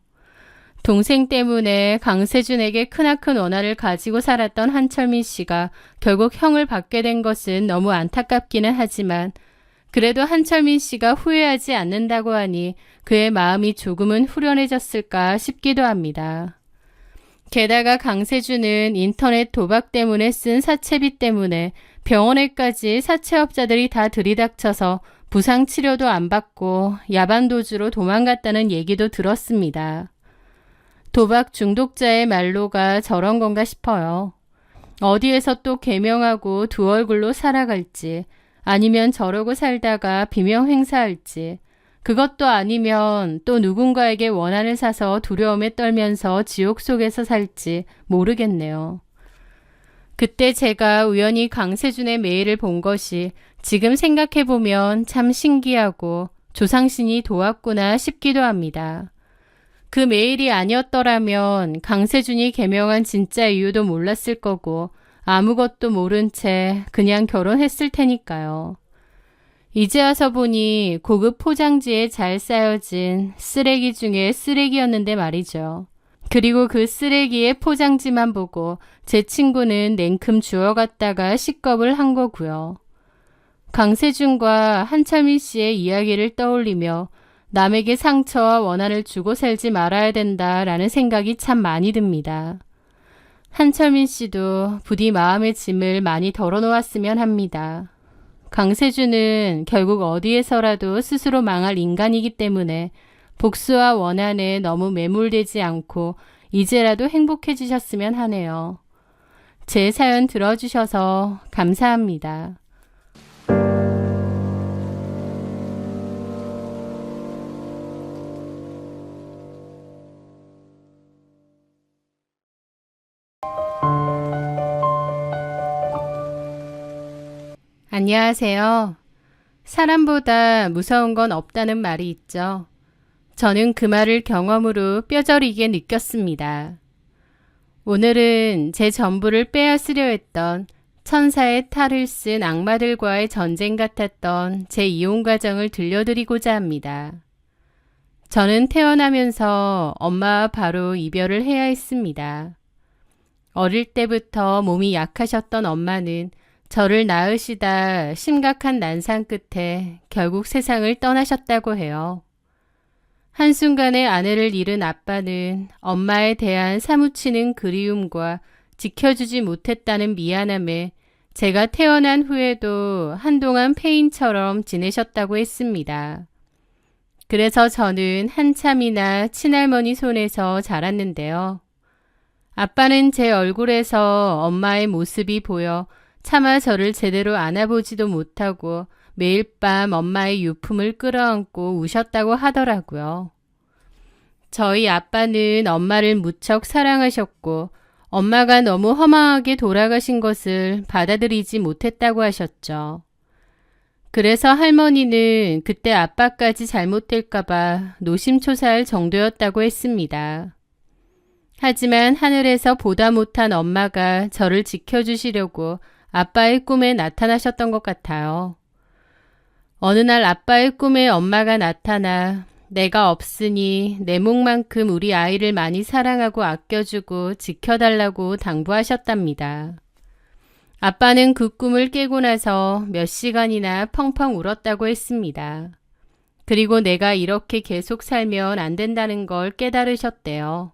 A: 동생 때문에 강세준에게 크나큰 원한을 가지고 살았던 한철민 씨가 결국 형을 받게 된 것은 너무 안타깝기는 하지만 그래도 한철민 씨가 후회하지 않는다고 하니 그의 마음이 조금은 후련해졌을까 싶기도 합니다. 게다가 강세준은 인터넷 도박 때문에 쓴 사채비 때문에 병원에까지 사채업자들이 다 들이닥쳐서 부상 치료도 안 받고 야반도주로 도망갔다는 얘기도 들었습니다. 도박 중독자의 말로가 저런 건가 싶어요. 어디에서 또 개명하고 두 얼굴로 살아갈지, 아니면 저러고 살다가 비명 행사할지, 그것도 아니면 또 누군가에게 원한을 사서 두려움에 떨면서 지옥 속에서 살지 모르겠네요. 그때 제가 우연히 강세준의 메일을 본 것이 지금 생각해보면 참 신기하고 조상신이 도왔구나 싶기도 합니다. 그 메일이 아니었더라면 강세준이 개명한 진짜 이유도 몰랐을 거고 아무것도 모른 채 그냥 결혼했을 테니까요. 이제 와서 보니 고급 포장지에 잘 쌓여진 쓰레기 중에 쓰레기였는데 말이죠. 그리고 그 쓰레기의 포장지만 보고 제 친구는 냉큼 주워갔다가 식겁을 한 거고요. 강세준과 한철민 씨의 이야기를 떠올리며 남에게 상처와 원한을 주고 살지 말아야 된다라는 생각이 참 많이 듭니다. 한철민 씨도 부디 마음의 짐을 많이 덜어놓았으면 합니다. 강세준은 결국 어디에서라도 스스로 망할 인간이기 때문에 복수와 원한에 너무 매몰되지 않고 이제라도 행복해지셨으면 하네요. 제 사연 들어주셔서 감사합니다. 안녕하세요. 사람보다 무서운 건 없다는 말이 있죠. 저는 그 말을 경험으로 뼈저리게 느꼈습니다. 오늘은 제 전부를 빼앗으려 했던 천사의 탈을 쓴 악마들과의 전쟁 같았던 제 이혼 과정을 들려드리고자 합니다. 저는 태어나면서 엄마와 바로 이별을 해야 했습니다. 어릴 때부터 몸이 약하셨던 엄마는 저를 낳으시다 심각한 난상 끝에 결국 세상을 떠나셨다고 해요. 한순간에 아내를 잃은 아빠는 엄마에 대한 사무치는 그리움과 지켜주지 못했다는 미안함에 제가 태어난 후에도 한동안 폐인처럼 지내셨다고 했습니다. 그래서 저는 한참이나 친할머니 손에서 자랐는데요. 아빠는 제 얼굴에서 엄마의 모습이 보여 차마 저를 제대로 안아보지도 못하고 매일 밤 엄마의 유품을 끌어안고 우셨다고 하더라고요. 저희 아빠는 엄마를 무척 사랑하셨고 엄마가 너무 허망하게 돌아가신 것을 받아들이지 못했다고 하셨죠. 그래서 할머니는 그때 아빠까지 잘못될까봐 노심초사할 정도였다고 했습니다. 하지만 하늘에서 보다 못한 엄마가 저를 지켜주시려고 아빠의 꿈에 나타나셨던 것 같아요. 어느 날 아빠의 꿈에 엄마가 나타나 내가 없으니 내 몫만큼 우리 아이를 많이 사랑하고 아껴주고 지켜달라고 당부하셨답니다. 아빠는 그 꿈을 깨고 나서 몇 시간이나 펑펑 울었다고 했습니다. 그리고 내가 이렇게 계속 살면 안 된다는 걸 깨달으셨대요.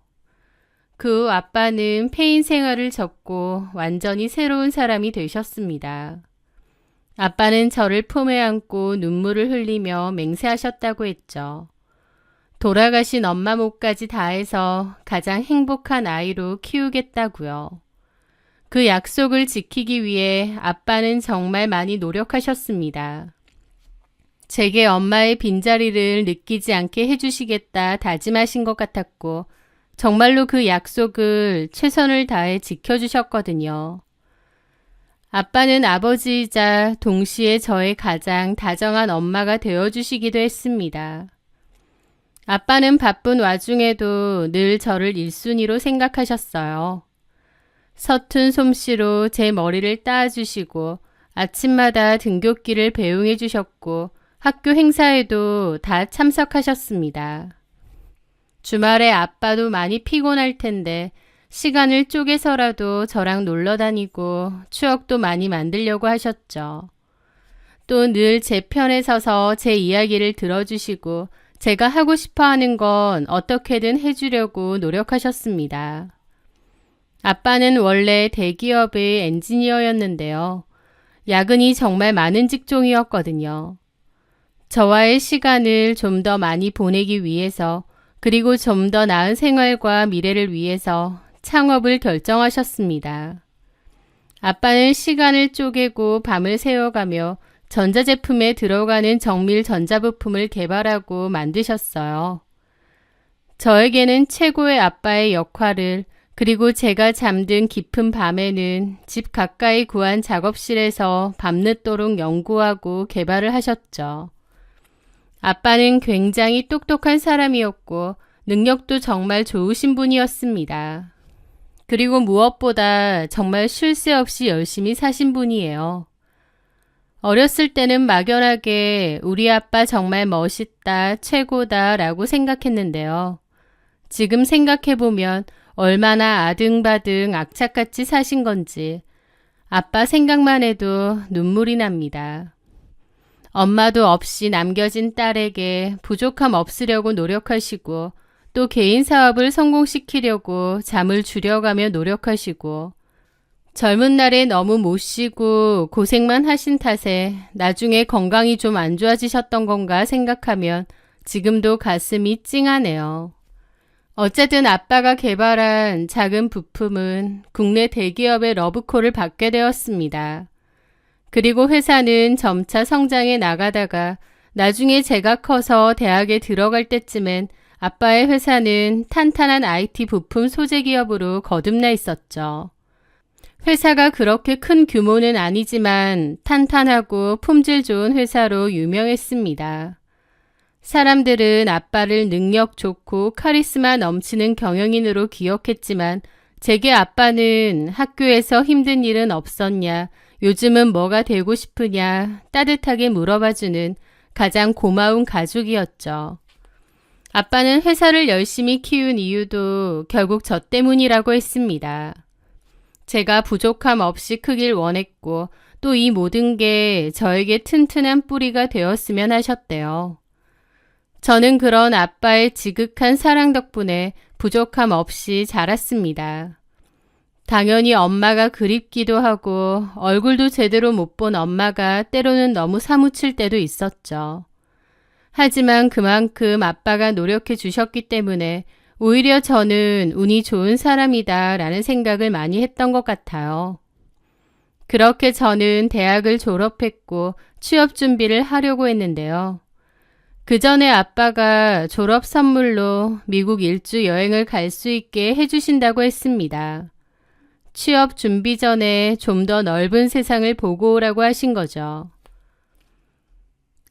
A: 그 후 아빠는 폐인 생활을 접고 완전히 새로운 사람이 되셨습니다. 아빠는 저를 품에 안고 눈물을 흘리며 맹세하셨다고 했죠. 돌아가신 엄마 몫까지 다해서 가장 행복한 아이로 키우겠다고요. 그 약속을 지키기 위해 아빠는 정말 많이 노력하셨습니다. 제게 엄마의 빈자리를 느끼지 않게 해주시겠다 다짐하신 것 같았고 정말로 그 약속을 최선을 다해 지켜주셨거든요. 아빠는 아버지이자 동시에 저의 가장 다정한 엄마가 되어주시기도 했습니다. 아빠는 바쁜 와중에도 늘 저를 1순위로 생각하셨어요. 서툰 솜씨로 제 머리를 따주시고 아침마다 등굣길을 배웅해 주셨고 학교 행사에도 다 참석하셨습니다. 주말에 아빠도 많이 피곤할 텐데 시간을 쪼개서라도 저랑 놀러 다니고 추억도 많이 만들려고 하셨죠. 또 늘 제 편에 서서 제 이야기를 들어주시고 제가 하고 싶어 하는 건 어떻게든 해주려고 노력하셨습니다. 아빠는 원래 대기업의 엔지니어였는데요. 야근이 정말 많은 직종이었거든요. 저와의 시간을 좀 더 많이 보내기 위해서 그리고 좀 더 나은 생활과 미래를 위해서 창업을 결정하셨습니다. 아빠는 시간을 쪼개고 밤을 새워가며 전자제품에 들어가는 정밀 전자부품을 개발하고 만드셨어요. 저에게는 최고의 아빠의 역할을 그리고 제가 잠든 깊은 밤에는 집 가까이 구한 작업실에서 밤늦도록 연구하고 개발을 하셨죠. 아빠는 굉장히 똑똑한 사람이었고 능력도 정말 좋으신 분이었습니다. 그리고 무엇보다 정말 쉴 새 없이 열심히 사신 분이에요. 어렸을 때는 막연하게 우리 아빠 정말 멋있다, 최고다 라고 생각했는데요. 지금 생각해보면 얼마나 아등바등 악착같이 사신 건지 아빠 생각만 해도 눈물이 납니다. 엄마도 없이 남겨진 딸에게 부족함 없으려고 노력하시고 또 개인 사업을 성공시키려고 잠을 줄여가며 노력하시고 젊은 날에 너무 못 쉬고 고생만 하신 탓에 나중에 건강이 좀 안 좋아지셨던 건가 생각하면 지금도 가슴이 찡하네요. 어쨌든 아빠가 개발한 작은 부품은 국내 대기업의 러브콜을 받게 되었습니다. 그리고 회사는 점차 성장해 나가다가 나중에 제가 커서 대학에 들어갈 때쯤엔 아빠의 회사는 탄탄한 IT 부품 소재 기업으로 거듭나 있었죠. 회사가 그렇게 큰 규모는 아니지만 탄탄하고 품질 좋은 회사로 유명했습니다. 사람들은 아빠를 능력 좋고 카리스마 넘치는 경영인으로 기억했지만 제게 아빠는 학교에서 힘든 일은 없었냐, 요즘은 뭐가 되고 싶으냐 따뜻하게 물어봐주는 가장 고마운 가족이었죠. 아빠는 회사를 열심히 키운 이유도 결국 저 때문이라고 했습니다. 제가 부족함 없이 크길 원했고 또 이 모든 게 저에게 튼튼한 뿌리가 되었으면 하셨대요. 저는 그런 아빠의 지극한 사랑 덕분에 부족함 없이 자랐습니다. 당연히 엄마가 그립기도 하고 얼굴도 제대로 못 본 엄마가 때로는 너무 사무칠 때도 있었죠. 하지만 그만큼 아빠가 노력해 주셨기 때문에 오히려 저는 운이 좋은 사람이다 라는 생각을 많이 했던 것 같아요. 그렇게 저는 대학을 졸업했고 취업 준비를 하려고 했는데요. 그 전에 아빠가 졸업 선물로 미국 일주 여행을 갈 수 있게 해주신다고 했습니다. 취업 준비 전에 좀 더 넓은 세상을 보고 오라고 하신 거죠.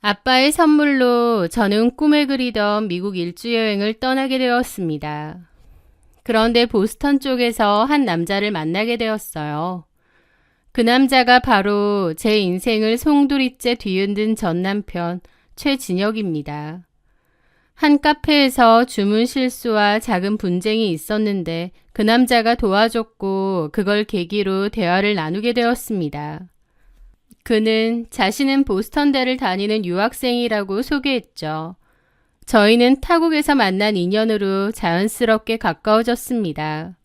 A: 아빠의 선물로 저는 꿈에 그리던 미국 일주 여행을 떠나게 되었습니다. 그런데 보스턴 쪽에서 한 남자를 만나게 되었어요. 그 남자가 바로 제 인생을 송두리째 뒤흔든 전 남편 최진혁입니다. 한 카페에서 주문 실수와 작은 분쟁이 있었는데 그 남자가 도와줬고 그걸 계기로 대화를 나누게 되었습니다. 그는 자신은 보스턴대를 다니는 유학생이라고 소개했죠. 저희는 타국에서 만난 인연으로 자연스럽게 가까워졌습니다.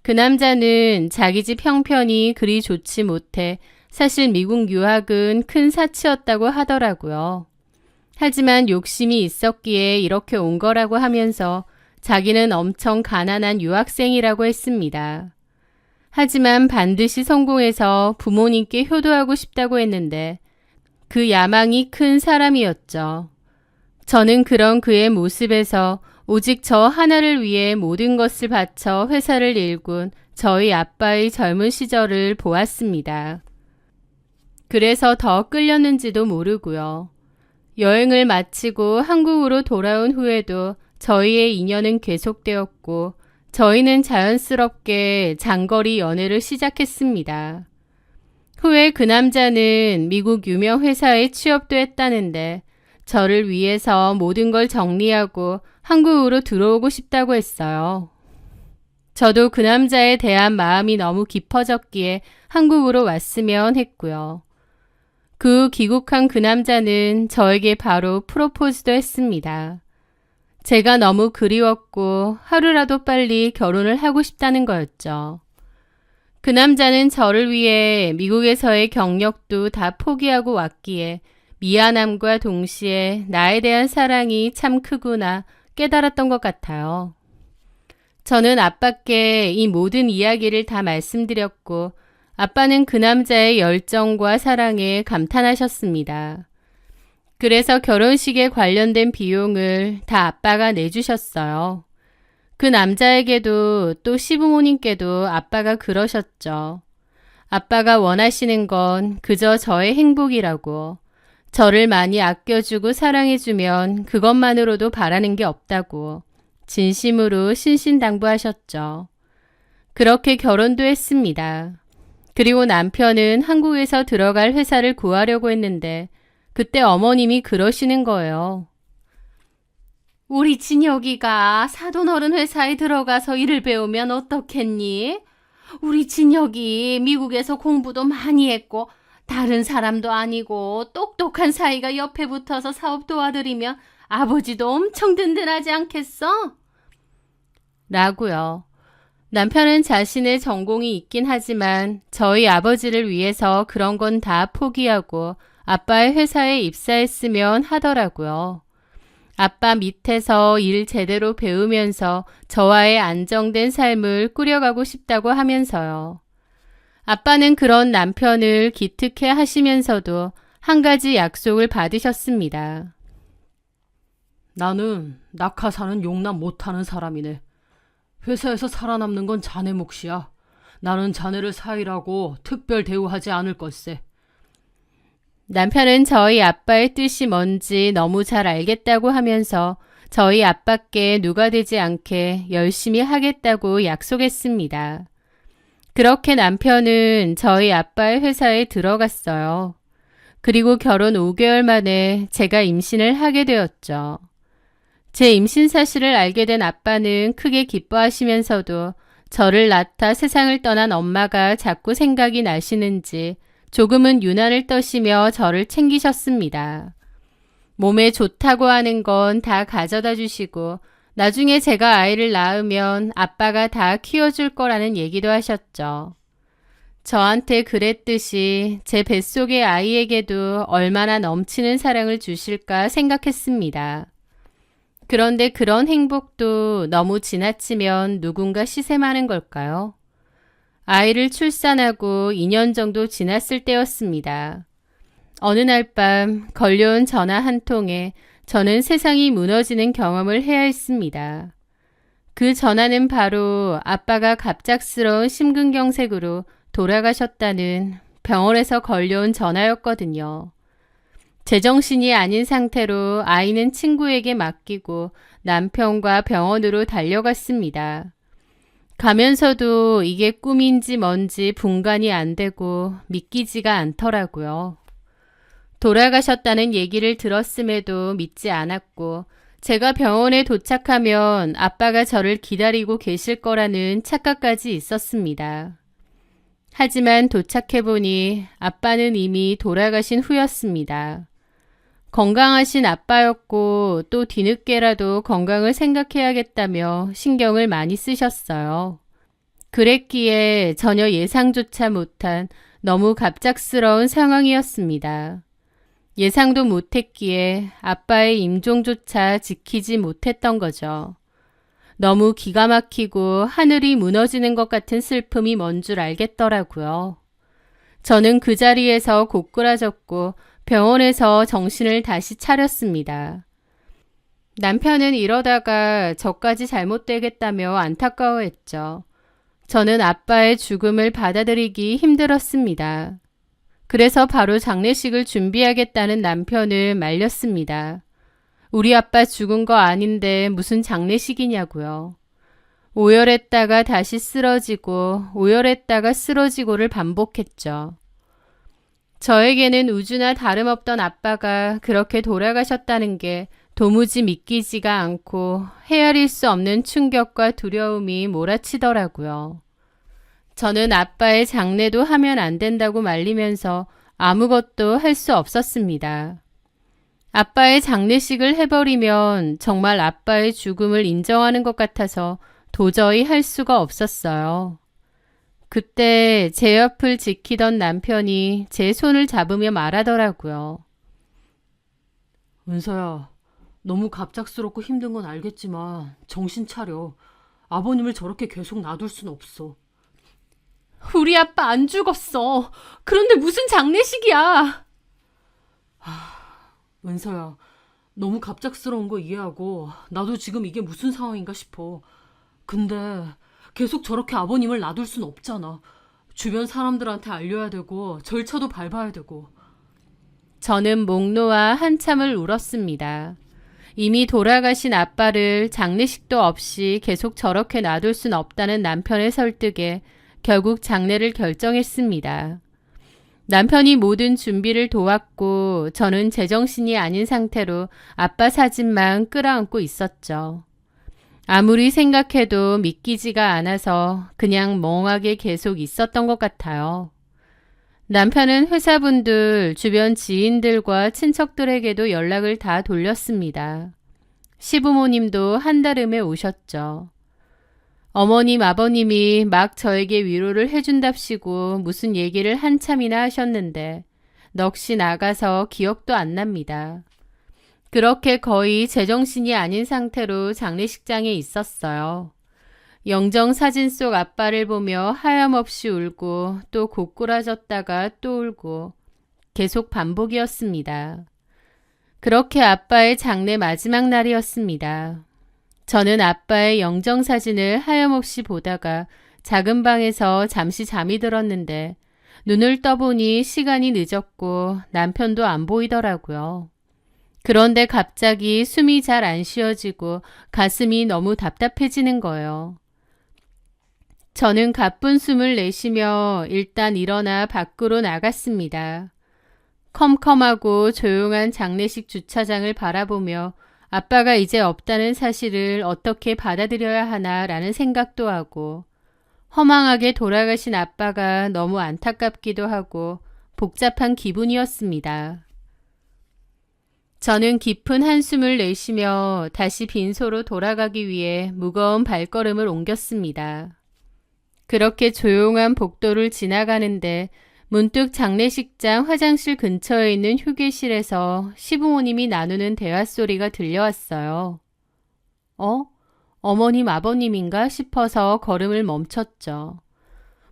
A: 그 남자는 자기 집 형편이 그리 좋지 못해 사실 미국 유학은 큰 사치였다고 하더라고요. 하지만 욕심이 있었기에 이렇게 온 거라고 하면서 자기는 엄청 가난한 유학생이라고 했습니다. 하지만 반드시 성공해서 부모님께 효도하고 싶다고 했는데 그 야망이 큰 사람이었죠. 저는 그런 그의 모습에서 오직 저 하나를 위해 모든 것을 바쳐 회사를 일군 저희 아빠의 젊은 시절을 보았습니다. 그래서 더 끌렸는지도 모르고요. 여행을 마치고 한국으로 돌아온 후에도 저희의 인연은 계속되었고 저희는 자연스럽게 장거리 연애를 시작했습니다. 후에 그 남자는 미국 유명 회사에 취업도 했다는데 저를 위해서 모든 걸 정리하고 한국으로 들어오고 싶다고 했어요. 저도 그 남자에 대한 마음이 너무 깊어졌기에 한국으로 왔으면 했고요. 그 귀국한 그 남자는 저에게 바로 프로포즈도 했습니다. 제가 너무 그리웠고 하루라도 빨리 결혼을 하고 싶다는 거였죠. 그 남자는 저를 위해 미국에서의 경력도 다 포기하고 왔기에 미안함과 동시에 나에 대한 사랑이 참 크구나 깨달았던 것 같아요. 저는 아빠께 이 모든 이야기를 다 말씀드렸고 아빠는 그 남자의 열정과 사랑에 감탄하셨습니다. 그래서 결혼식에 관련된 비용을 다 아빠가 내주셨어요. 그 남자에게도 또 시부모님께도 아빠가 그러셨죠. 아빠가 원하시는 건 그저 저의 행복이라고, 저를 많이 아껴주고 사랑해주면 그것만으로도 바라는 게 없다고 진심으로 신신당부하셨죠. 그렇게 결혼도 했습니다. 그리고 남편은 한국에서 들어갈 회사를 구하려고 했는데 그때 어머님이 그러시는 거예요. 우리 진혁이가 사돈 어른 회사에 들어가서 일을 배우면 어떻겠니? 우리 진혁이 미국에서 공부도 많이 했고 다른 사람도 아니고 똑똑한 사이가 옆에 붙어서 사업 도와드리면 아버지도 엄청 든든하지 않겠어? 라고요. 남편은 자신의 전공이 있긴 하지만 저희 아버지를 위해서 그런 건 다 포기하고 아빠의 회사에 입사했으면 하더라고요. 아빠 밑에서 일 제대로 배우면서 저와의 안정된 삶을 꾸려가고 싶다고 하면서요. 아빠는 그런 남편을 기특해 하시면서도 한 가지 약속을 받으셨습니다.
B: 나는 낙하산은 용납 못하는 사람이네. 회사에서 살아남는 건 자네 몫이야. 나는 자네를 사이라고 특별 대우하지 않을 걸세.
A: 남편은 저희 아빠의 뜻이 뭔지 너무 잘 알겠다고 하면서 저희 아빠께 누가 되지 않게 열심히 하겠다고 약속했습니다. 그렇게 남편은 저희 아빠의 회사에 들어갔어요. 그리고 결혼 5개월 만에 제가 임신을 하게 되었죠. 제 임신 사실을 알게 된 아빠는 크게 기뻐하시면서도 저를 낳다 세상을 떠난 엄마가 자꾸 생각이 나시는지 조금은 유난을 떠시며 저를 챙기셨습니다. 몸에 좋다고 하는 건 다 가져다 주시고 나중에 제가 아이를 낳으면 아빠가 다 키워줄 거라는 얘기도 하셨죠. 저한테 그랬듯이 제 뱃속의 아이에게도 얼마나 넘치는 사랑을 주실까 생각했습니다. 그런데 그런 행복도 너무 지나치면 누군가 시샘하는 걸까요? 아이를 출산하고 2년 정도 지났을 때였습니다. 어느 날 밤 걸려온 전화 한 통에 저는 세상이 무너지는 경험을 해야 했습니다. 그 전화는 바로 아빠가 갑작스러운 심근경색으로 돌아가셨다는 병원에서 걸려온 전화였거든요. 제정신이 아닌 상태로 아이는 친구에게 맡기고 남편과 병원으로 달려갔습니다. 가면서도 이게 꿈인지 뭔지 분간이 안 되고 믿기지가 않더라고요. 돌아가셨다는 얘기를 들었음에도 믿지 않았고 제가 병원에 도착하면 아빠가 저를 기다리고 계실 거라는 착각까지 있었습니다. 하지만 도착해보니 아빠는 이미 돌아가신 후였습니다. 건강하신 아빠였고 또 뒤늦게라도 건강을 생각해야겠다며 신경을 많이 쓰셨어요. 그랬기에 전혀 예상조차 못한 너무 갑작스러운 상황이었습니다. 예상도 못했기에 아빠의 임종조차 지키지 못했던 거죠. 너무 기가 막히고 하늘이 무너지는 것 같은 슬픔이 뭔 줄 알겠더라고요. 저는 그 자리에서 고꾸라졌고 병원에서 정신을 다시 차렸습니다. 남편은 이러다가 저까지 잘못되겠다며 안타까워했죠. 저는 아빠의 죽음을 받아들이기 힘들었습니다. 그래서 바로 장례식을 준비하겠다는 남편을 말렸습니다. 우리 아빠 죽은 거 아닌데 무슨 장례식이냐고요. 오열했다가 다시 쓰러지고 오열했다가 쓰러지고를 반복했죠. 저에게는 우주나 다름없던 아빠가 그렇게 돌아가셨다는 게 도무지 믿기지가 않고 헤아릴 수 없는 충격과 두려움이 몰아치더라고요. 저는 아빠의 장례도 하면 안 된다고 말리면서 아무것도 할 수 없었습니다. 아빠의 장례식을 해버리면 정말 아빠의 죽음을 인정하는 것 같아서 도저히 할 수가 없었어요. 그때 제 옆을 지키던 남편이 제 손을 잡으며 말하더라고요.
B: 은서야, 너무 갑작스럽고 힘든 건 알겠지만 정신 차려. 아버님을 저렇게 계속 놔둘 순 없어.
A: 우리 아빠 안 죽었어. 그런데 무슨 장례식이야.
B: 은서야, 너무 갑작스러운 거 이해하고 나도 지금 이게 무슨 상황인가 싶어. 근데 계속 저렇게 아버님을 놔둘 순 없잖아. 주변 사람들한테 알려야 되고 절차도 밟아야 되고.
A: 저는 목 놓아 한참을 울었습니다. 이미 돌아가신 아빠를 장례식도 없이 계속 저렇게 놔둘 순 없다는 남편의 설득에 결국 장례를 결정했습니다. 남편이 모든 준비를 도왔고 저는 제정신이 아닌 상태로 아빠 사진만 끌어안고 있었죠. 아무리 생각해도 믿기지가 않아서 그냥 멍하게 계속 있었던 것 같아요. 남편은 회사분들, 주변 지인들과 친척들에게도 연락을 다 돌렸습니다. 시부모님도 한달음에 오셨죠. 어머님, 아버님이 막 저에게 위로를 해준답시고 무슨 얘기를 한참이나 하셨는데 넋이 나가서 기억도 안 납니다. 그렇게 거의 제정신이 아닌 상태로 장례식장에 있었어요. 영정 사진 속 아빠를 보며 하염없이 울고 또 고꾸라졌다가 또 울고 계속 반복이었습니다. 그렇게 아빠의 장례 마지막 날이었습니다. 저는 아빠의 영정 사진을 하염없이 보다가 작은 방에서 잠시 잠이 들었는데 눈을 떠보니 시간이 늦었고 남편도 안 보이더라고요. 그런데 갑자기 숨이 잘 안 쉬어지고 가슴이 너무 답답해지는 거예요. 저는 가쁜 숨을 내쉬며 일단 일어나 밖으로 나갔습니다. 컴컴하고 조용한 장례식 주차장을 바라보며 아빠가 이제 없다는 사실을 어떻게 받아들여야 하나라는 생각도 하고 허망하게 돌아가신 아빠가 너무 안타깝기도 하고 복잡한 기분이었습니다. 저는 깊은 한숨을 내쉬며 다시 빈소로 돌아가기 위해 무거운 발걸음을 옮겼습니다. 그렇게 조용한 복도를 지나가는데 문득 장례식장 화장실 근처에 있는 휴게실에서 시부모님이 나누는 대화 소리가 들려왔어요. 어머님, 아버님인가 싶어서 걸음을 멈췄죠.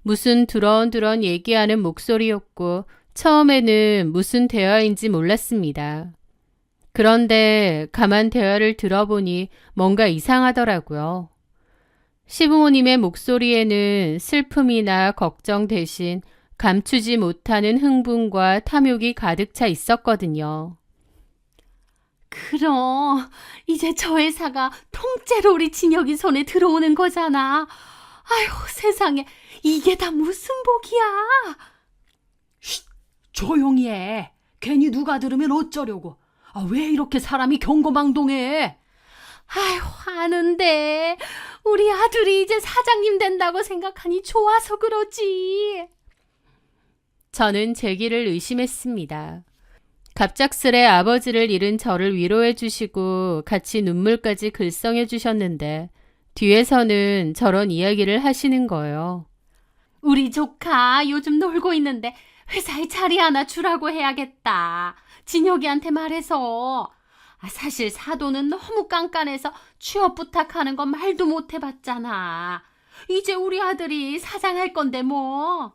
A: 무슨 두런두런 얘기하는 목소리였고 처음에는 무슨 대화인지 몰랐습니다. 그런데 가만 대화를 들어보니 뭔가 이상하더라고요. 시부모님의 목소리에는 슬픔이나 걱정 대신 감추지 못하는 흥분과 탐욕이 가득 차 있었거든요. 그럼 이제 저 회사가 통째로 우리 진혁이 손에 들어오는 거잖아. 아휴 세상에 이게 다 무슨 복이야.
B: 조용히 해. 괜히 누가 들으면 어쩌려고. 왜 이렇게 사람이 경거망동해?
A: 아휴 아는데 우리 아들이 이제 사장님 된다고 생각하니 좋아서 그러지. 저는 제 길을 의심했습니다. 갑작스레 아버지를 잃은 저를 위로해 주시고 같이 눈물까지 글썽여 주셨는데 뒤에서는 저런 이야기를 하시는 거예요. 우리 조카 요즘 놀고 있는데 회사에 자리 하나 주라고 해야겠다. 진혁이한테 말해서. 사실 사도는 너무 깐깐해서 취업 부탁하는 건 말도 못 해봤잖아. 이제 우리 아들이 사장할 건데 뭐.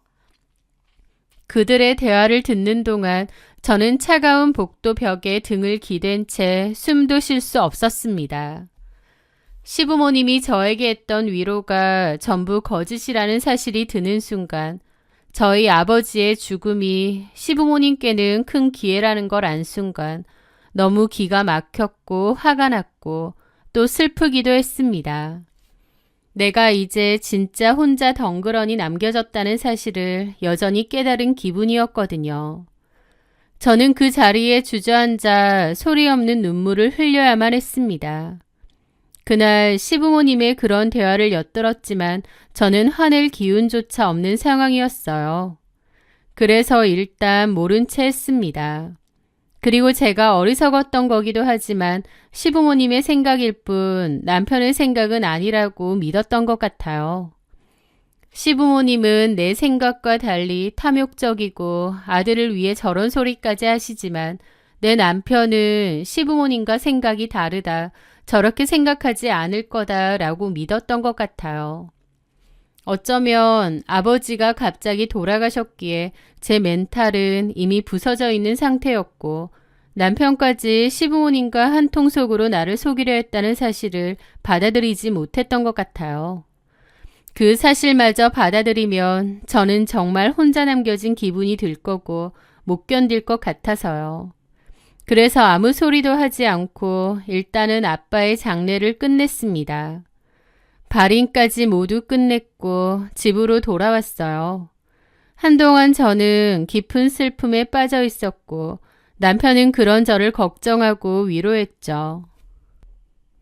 A: 그들의 대화를 듣는 동안 저는 차가운 복도 벽에 등을 기댄 채 숨도 쉴 수 없었습니다. 시부모님이 저에게 했던 위로가 전부 거짓이라는 사실이 드는 순간 저희 아버지의 죽음이 시부모님께는 큰 기회라는 걸 안 순간 너무 기가 막혔고 화가 났고 또 슬프기도 했습니다. 내가 이제 진짜 혼자 덩그러니 남겨졌다는 사실을 여전히 깨달은 기분이었거든요. 저는 그 자리에 주저앉아 소리 없는 눈물을 흘려야만 했습니다. 그날 시부모님의 그런 대화를 엿들었지만 저는 화낼 기운조차 없는 상황이었어요. 그래서 일단 모른 채 했습니다. 그리고 제가 어리석었던 거기도 하지만 시부모님의 생각일 뿐 남편의 생각은 아니라고 믿었던 것 같아요. 시부모님은 내 생각과 달리 탐욕적이고 아들을 위해 저런 소리까지 하시지만 내 남편은 시부모님과 생각이 다르다, 저렇게 생각하지 않을 거다라고 믿었던 것 같아요. 어쩌면 아버지가 갑자기 돌아가셨기에 제 멘탈은 이미 부서져 있는 상태였고 남편까지 시부모님과 한통속으로 나를 속이려 했다는 사실을 받아들이지 못했던 것 같아요. 그 사실마저 받아들이면 저는 정말 혼자 남겨진 기분이 들 거고 못 견딜 것 같아서요. 그래서 아무 소리도 하지 않고 일단은 아빠의 장례를 끝냈습니다. 발인까지 모두 끝냈고 집으로 돌아왔어요. 한동안 저는 깊은 슬픔에 빠져 있었고 남편은 그런 저를 걱정하고 위로했죠.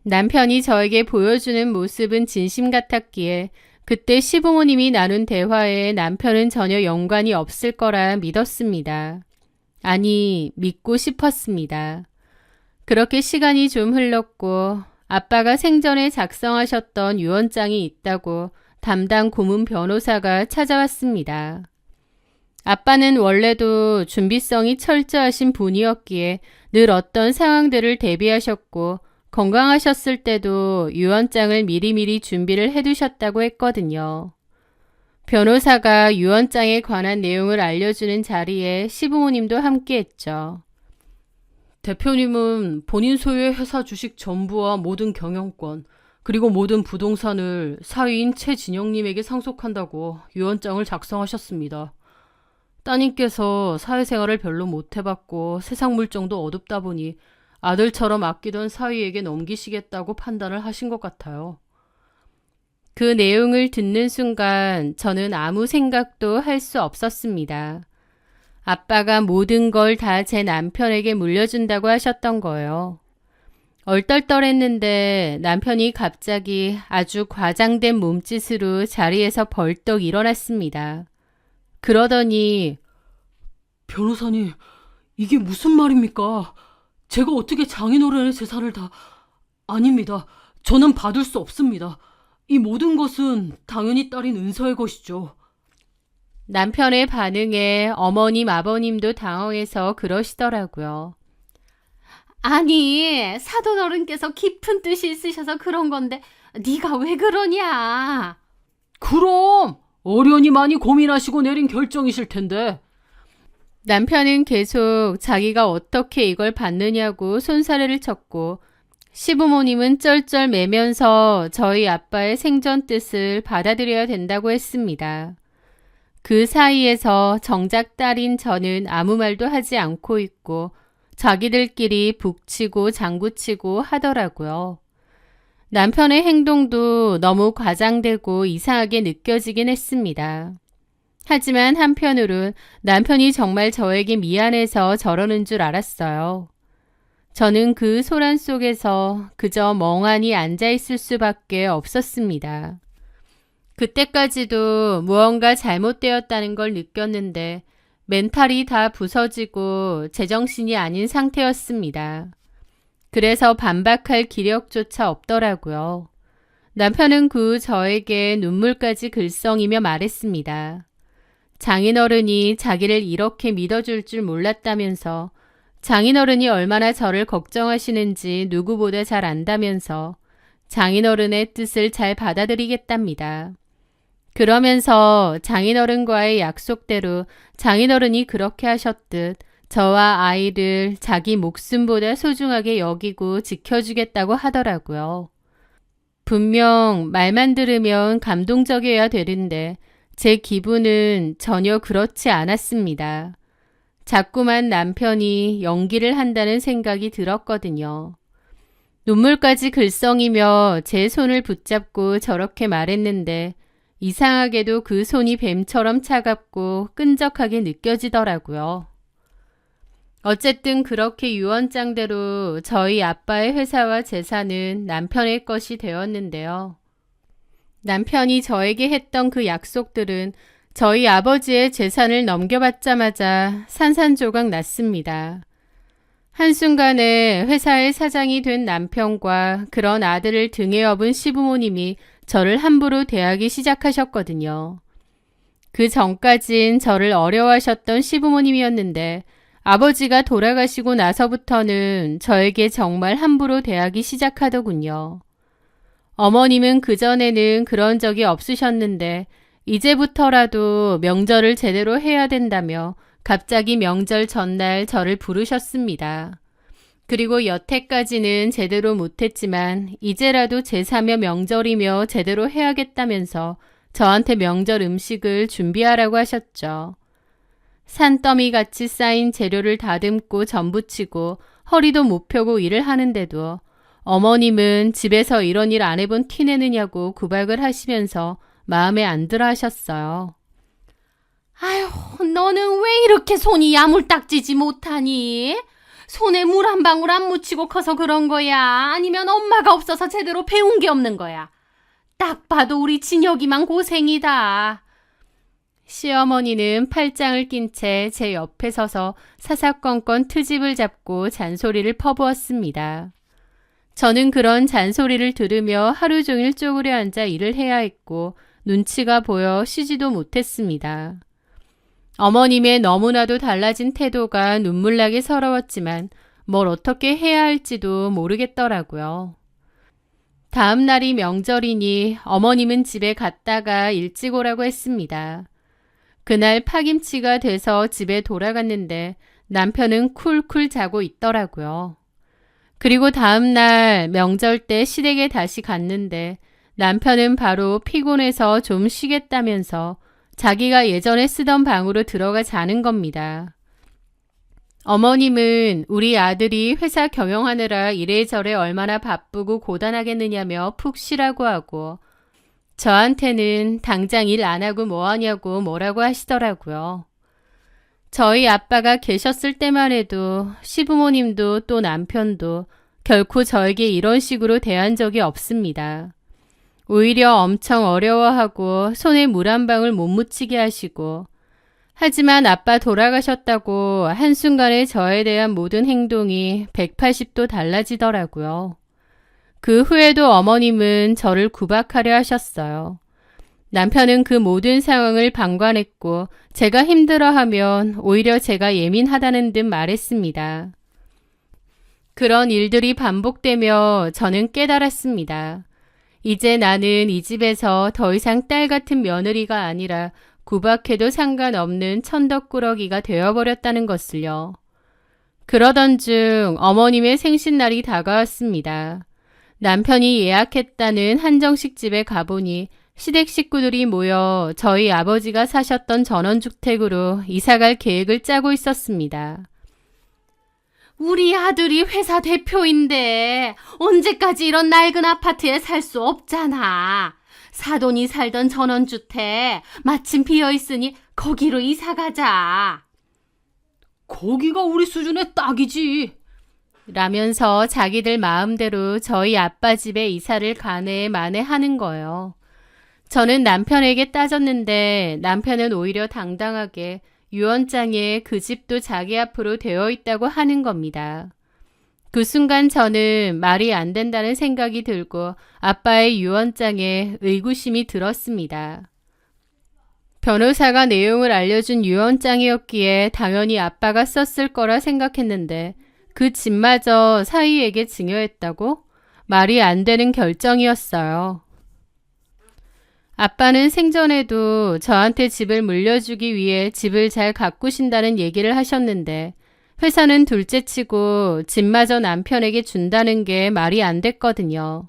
A: 남편이 저에게 보여주는 모습은 진심 같았기에 그때 시부모님이 나눈 대화에 남편은 전혀 연관이 없을 거라 믿었습니다. 아니, 믿고 싶었습니다. 그렇게 시간이 좀 흘렀고 아빠가 생전에 작성하셨던 유언장이 있다고 담당 고문 변호사가 찾아왔습니다. 아빠는 원래도 준비성이 철저하신 분이었기에 늘 어떤 상황들을 대비하셨고 건강하셨을 때도 유언장을 미리미리 준비를 해두셨다고 했거든요. 변호사가 유언장에 관한 내용을 알려주는 자리에 시부모님도 함께했죠.
B: 대표님은 본인 소유의 회사 주식 전부와 모든 경영권, 그리고 모든 부동산을 사위인 최진영님에게 상속한다고 유언장을 작성하셨습니다. 따님께서 사회생활을 별로 못 해봤고 세상 물정도 어둡다 보니 아들처럼 아끼던 사위에게 넘기시겠다고 판단을 하신 것 같아요.
A: 그 내용을 듣는 순간 저는 아무 생각도 할 수 없었습니다. 아빠가 모든 걸 다 제 남편에게 물려준다고 하셨던 거예요. 얼떨떨했는데 남편이 갑자기 아주 과장된 몸짓으로 자리에서 벌떡 일어났습니다. 그러더니
B: 변호사님, 이게 무슨 말입니까? 제가 어떻게 장인어른의 재산을 다... 아닙니다. 저는 받을 수 없습니다. 이 모든 것은 당연히 딸인 은서의 것이죠.
A: 남편의 반응에 어머님, 아버님도 당황해서 그러시더라고요. 아니, 사돈어른께서 깊은 뜻이 있으셔서 그런 건데 네가 왜 그러냐?
B: 그럼 어련히 많이 고민하시고 내린 결정이실 텐데.
A: 남편은 계속 자기가 어떻게 이걸 받느냐고 손사래를 쳤고 시부모님은 쩔쩔 매면서 저희 아빠의 생전 뜻을 받아들여야 된다고 했습니다. 그 사이에서 정작 딸인 저는 아무 말도 하지 않고 있고 자기들끼리 북치고 장구치고 하더라고요. 남편의 행동도 너무 과장되고 이상하게 느껴지긴 했습니다. 하지만 한편으론 남편이 정말 저에게 미안해서 저러는 줄 알았어요. 저는 그 소란 속에서 그저 멍하니 앉아있을 수밖에 없었습니다. 그때까지도 무언가 잘못되었다는 걸 느꼈는데 멘탈이 다 부서지고 제정신이 아닌 상태였습니다. 그래서 반박할 기력조차 없더라고요. 남편은 그 후 저에게 눈물까지 글썽이며 말했습니다. 장인어른이 자기를 이렇게 믿어줄 줄 몰랐다면서, 장인어른이 얼마나 저를 걱정하시는지 누구보다 잘 안다면서 장인어른의 뜻을 잘 받아들이겠답니다. 그러면서 장인어른과의 약속대로 장인어른이 그렇게 하셨듯 저와 아이를 자기 목숨보다 소중하게 여기고 지켜주겠다고 하더라고요. 분명 말만 들으면 감동적이어야 되는데 제 기분은 전혀 그렇지 않았습니다. 자꾸만 남편이 연기를 한다는 생각이 들었거든요. 눈물까지 글썽이며 제 손을 붙잡고 저렇게 말했는데 이상하게도 그 손이 뱀처럼 차갑고 끈적하게 느껴지더라고요. 어쨌든 그렇게 유언장대로 저희 아빠의 회사와 재산은 남편의 것이 되었는데요. 남편이 저에게 했던 그 약속들은 저희 아버지의 재산을 넘겨받자마자 산산조각 났습니다. 한순간에 회사의 사장이 된 남편과 그런 아들을 등에 업은 시부모님이 저를 함부로 대하기 시작하셨거든요. 그 전까진 저를 어려워하셨던 시부모님이었는데 아버지가 돌아가시고 나서부터는 저에게 정말 함부로 대하기 시작하더군요. 어머님은 그전에는 그런 적이 없으셨는데 이제부터라도 명절을 제대로 해야 된다며 갑자기 명절 전날 저를 부르셨습니다. 그리고 여태까지는 제대로 못했지만 이제라도 제사며 명절이며 제대로 해야겠다면서 저한테 명절 음식을 준비하라고 하셨죠. 산더미같이 쌓인 재료를 다듬고 전부치고 허리도 못 펴고 일을 하는데도 어머님은 집에서 이런 일 안 해본 티 내느냐고 구박을 하시면서 마음에 안 들어 하셨어요. 아휴, 너는 왜 이렇게 손이 야물딱지지 못하니? 손에 물 한 방울 안 묻히고 커서 그런 거야? 아니면 엄마가 없어서 제대로 배운 게 없는 거야? 딱 봐도 우리 진혁이만 고생이다. 시어머니는 팔짱을 낀 채 제 옆에 서서 사사건건 트집을 잡고 잔소리를 퍼부었습니다. 저는 그런 잔소리를 들으며 하루 종일 쪼그려 앉아 일을 해야 했고 눈치가 보여 쉬지도 못했습니다. 어머님의 너무나도 달라진 태도가 눈물나게 서러웠지만 뭘 어떻게 해야 할지도 모르겠더라고요. 다음 날이 명절이니 어머님은 집에 갔다가 일찍 오라고 했습니다. 그날 파김치가 돼서 집에 돌아갔는데 남편은 쿨쿨 자고 있더라고요. 그리고 다음 날 명절 때 시댁에 다시 갔는데 남편은 바로 피곤해서 좀 쉬겠다면서 자기가 예전에 쓰던 방으로 들어가 자는 겁니다. 어머님은 우리 아들이 회사 경영하느라 이래저래 얼마나 바쁘고 고단하겠느냐며 푹 쉬라고 하고 저한테는 당장 일 안 하고 뭐 하냐고 뭐라고 하시더라고요. 저희 아빠가 계셨을 때만 해도 시부모님도 또 남편도 결코 저에게 이런 식으로 대한 적이 없습니다. 오히려 엄청 어려워하고 손에 물 한 방울 못 묻히게 하시고 하지만 아빠 돌아가셨다고 한순간에 저에 대한 모든 행동이 180도 달라지더라고요. 그 후에도 어머님은 저를 구박하려 하셨어요. 남편은 그 모든 상황을 방관했고 제가 힘들어하면 오히려 제가 예민하다는 듯 말했습니다. 그런 일들이 반복되며 저는 깨달았습니다. 이제 나는 이 집에서 더 이상 딸 같은 며느리가 아니라 구박해도 상관없는 천덕꾸러기가 되어버렸다는 것을요. 그러던 중 어머님의 생신날이 다가왔습니다. 남편이 예약했다는 한정식 집에 가보니 시댁 식구들이 모여 저희 아버지가 사셨던 전원주택으로 이사갈 계획을 짜고 있었습니다. 우리 아들이 회사 대표인데 언제까지 이런 낡은 아파트에 살 수 없잖아. 사돈이 살던 전원주택 마침 비어있으니 거기로 이사가자.
B: 거기가 우리 수준의 딱이지.
A: 라면서 자기들 마음대로 저희 아빠 집에 이사를 가네 마네 하는 거예요. 저는 남편에게 따졌는데 남편은 오히려 당당하게 유언장에 그 집도 자기 앞으로 되어 있다고 하는 겁니다. 그 순간 저는 말이 안 된다는 생각이 들고 아빠의 유언장에 의구심이 들었습니다. 변호사가 내용을 알려준 유언장이었기에 당연히 아빠가 썼을 거라 생각했는데 그 집마저 사위에게 증여했다고? 말이 안 되는 결정이었어요. 아빠는 생전에도 저한테 집을 물려주기 위해 집을 잘 가꾸신다는 얘기를 하셨는데 회사는 둘째치고 집마저 남편에게 준다는 게 말이 안 됐거든요.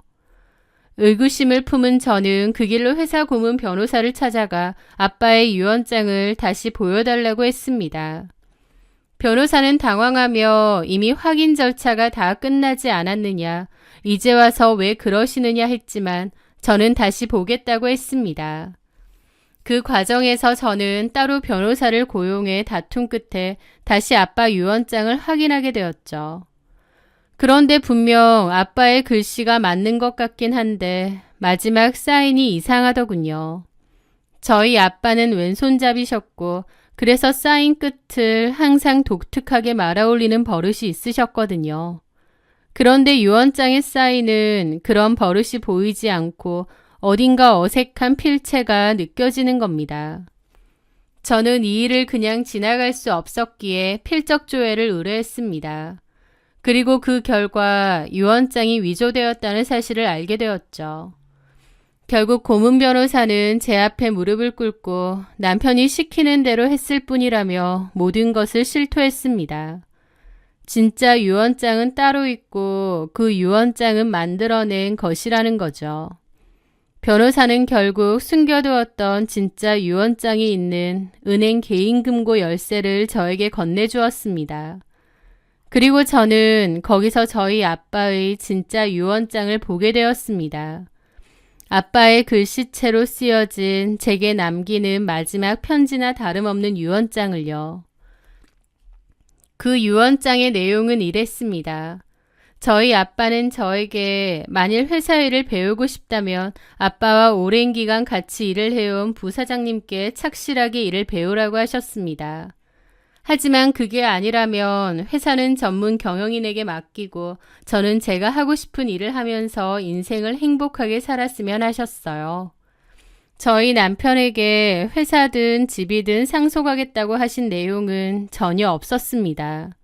A: 의구심을 품은 저는 그 길로 회사 고문 변호사를 찾아가 아빠의 유언장을 다시 보여달라고 했습니다. 변호사는 당황하며 이미 확인 절차가 다 끝나지 않았느냐, 이제 와서 왜 그러시느냐 했지만 저는 다시 보겠다고 했습니다. 그 과정에서 저는 따로 변호사를 고용해 다툼 끝에 다시 아빠 유언장을 확인하게 되었죠. 그런데 분명 아빠의 글씨가 맞는 것 같긴 한데 마지막 사인이 이상하더군요. 저희 아빠는 왼손잡이셨고 그래서 사인 끝을 항상 독특하게 말아올리는 버릇이 있으셨거든요. 그런데 유언장의 사인은 그런 버릇이 보이지 않고 어딘가 어색한 필체가 느껴지는 겁니다. 저는 이 일을 그냥 지나갈 수 없었기에 필적조회를 의뢰했습니다. 그리고 그 결과 유언장이 위조되었다는 사실을 알게 되었죠. 결국 고문 변호사는 제 앞에 무릎을 꿇고 남편이 시키는 대로 했을 뿐이라며 모든 것을 실토했습니다. 진짜 유언장은 따로 있고 그 유언장은 만들어낸 것이라는 거죠. 변호사는 결국 숨겨두었던 진짜 유언장이 있는 은행 개인금고 열쇠를 저에게 건네주었습니다. 그리고 저는 거기서 저희 아빠의 진짜 유언장을 보게 되었습니다. 아빠의 글씨체로 쓰여진 제게 남기는 마지막 편지나 다름없는 유언장을요. 그 유언장의 내용은 이랬습니다. 저희 아빠는 저에게 만일 회사 일을 배우고 싶다면 아빠와 오랜 기간 같이 일을 해온 부사장님께 착실하게 일을 배우라고 하셨습니다. 하지만 그게 아니라면 회사는 전문 경영인에게 맡기고 저는 제가 하고 싶은 일을 하면서 인생을 행복하게 살았으면 하셨어요. 저희 남편에게 회사든 집이든 상속하겠다고 하신 내용은 전혀 없었습니다.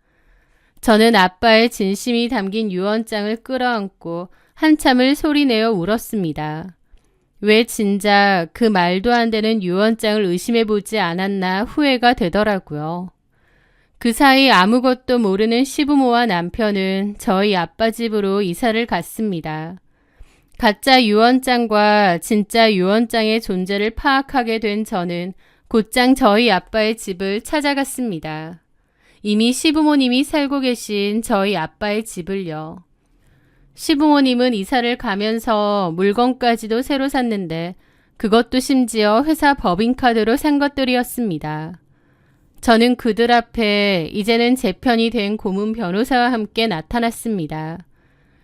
A: 저는 아빠의 진심이 담긴 유언장을 끌어안고 한참을 소리내어 울었습니다. 왜 진작 그 말도 안 되는 유언장을 의심해보지 않았나 후회가 되더라고요. 그 사이 아무것도 모르는 시부모와 남편은 저희 아빠 집으로 이사를 갔습니다. 가짜 유언장과 진짜 유언장의 존재를 파악하게 된 저는 곧장 저희 아빠의 집을 찾아갔습니다. 이미 시부모님이 살고 계신 저희 아빠의 집을요. 시부모님은 이사를 가면서 물건까지도 새로 샀는데 그것도 심지어 회사 법인카드로 산 것들이었습니다. 저는 그들 앞에 이제는 제 편이 된 고문 변호사와 함께 나타났습니다.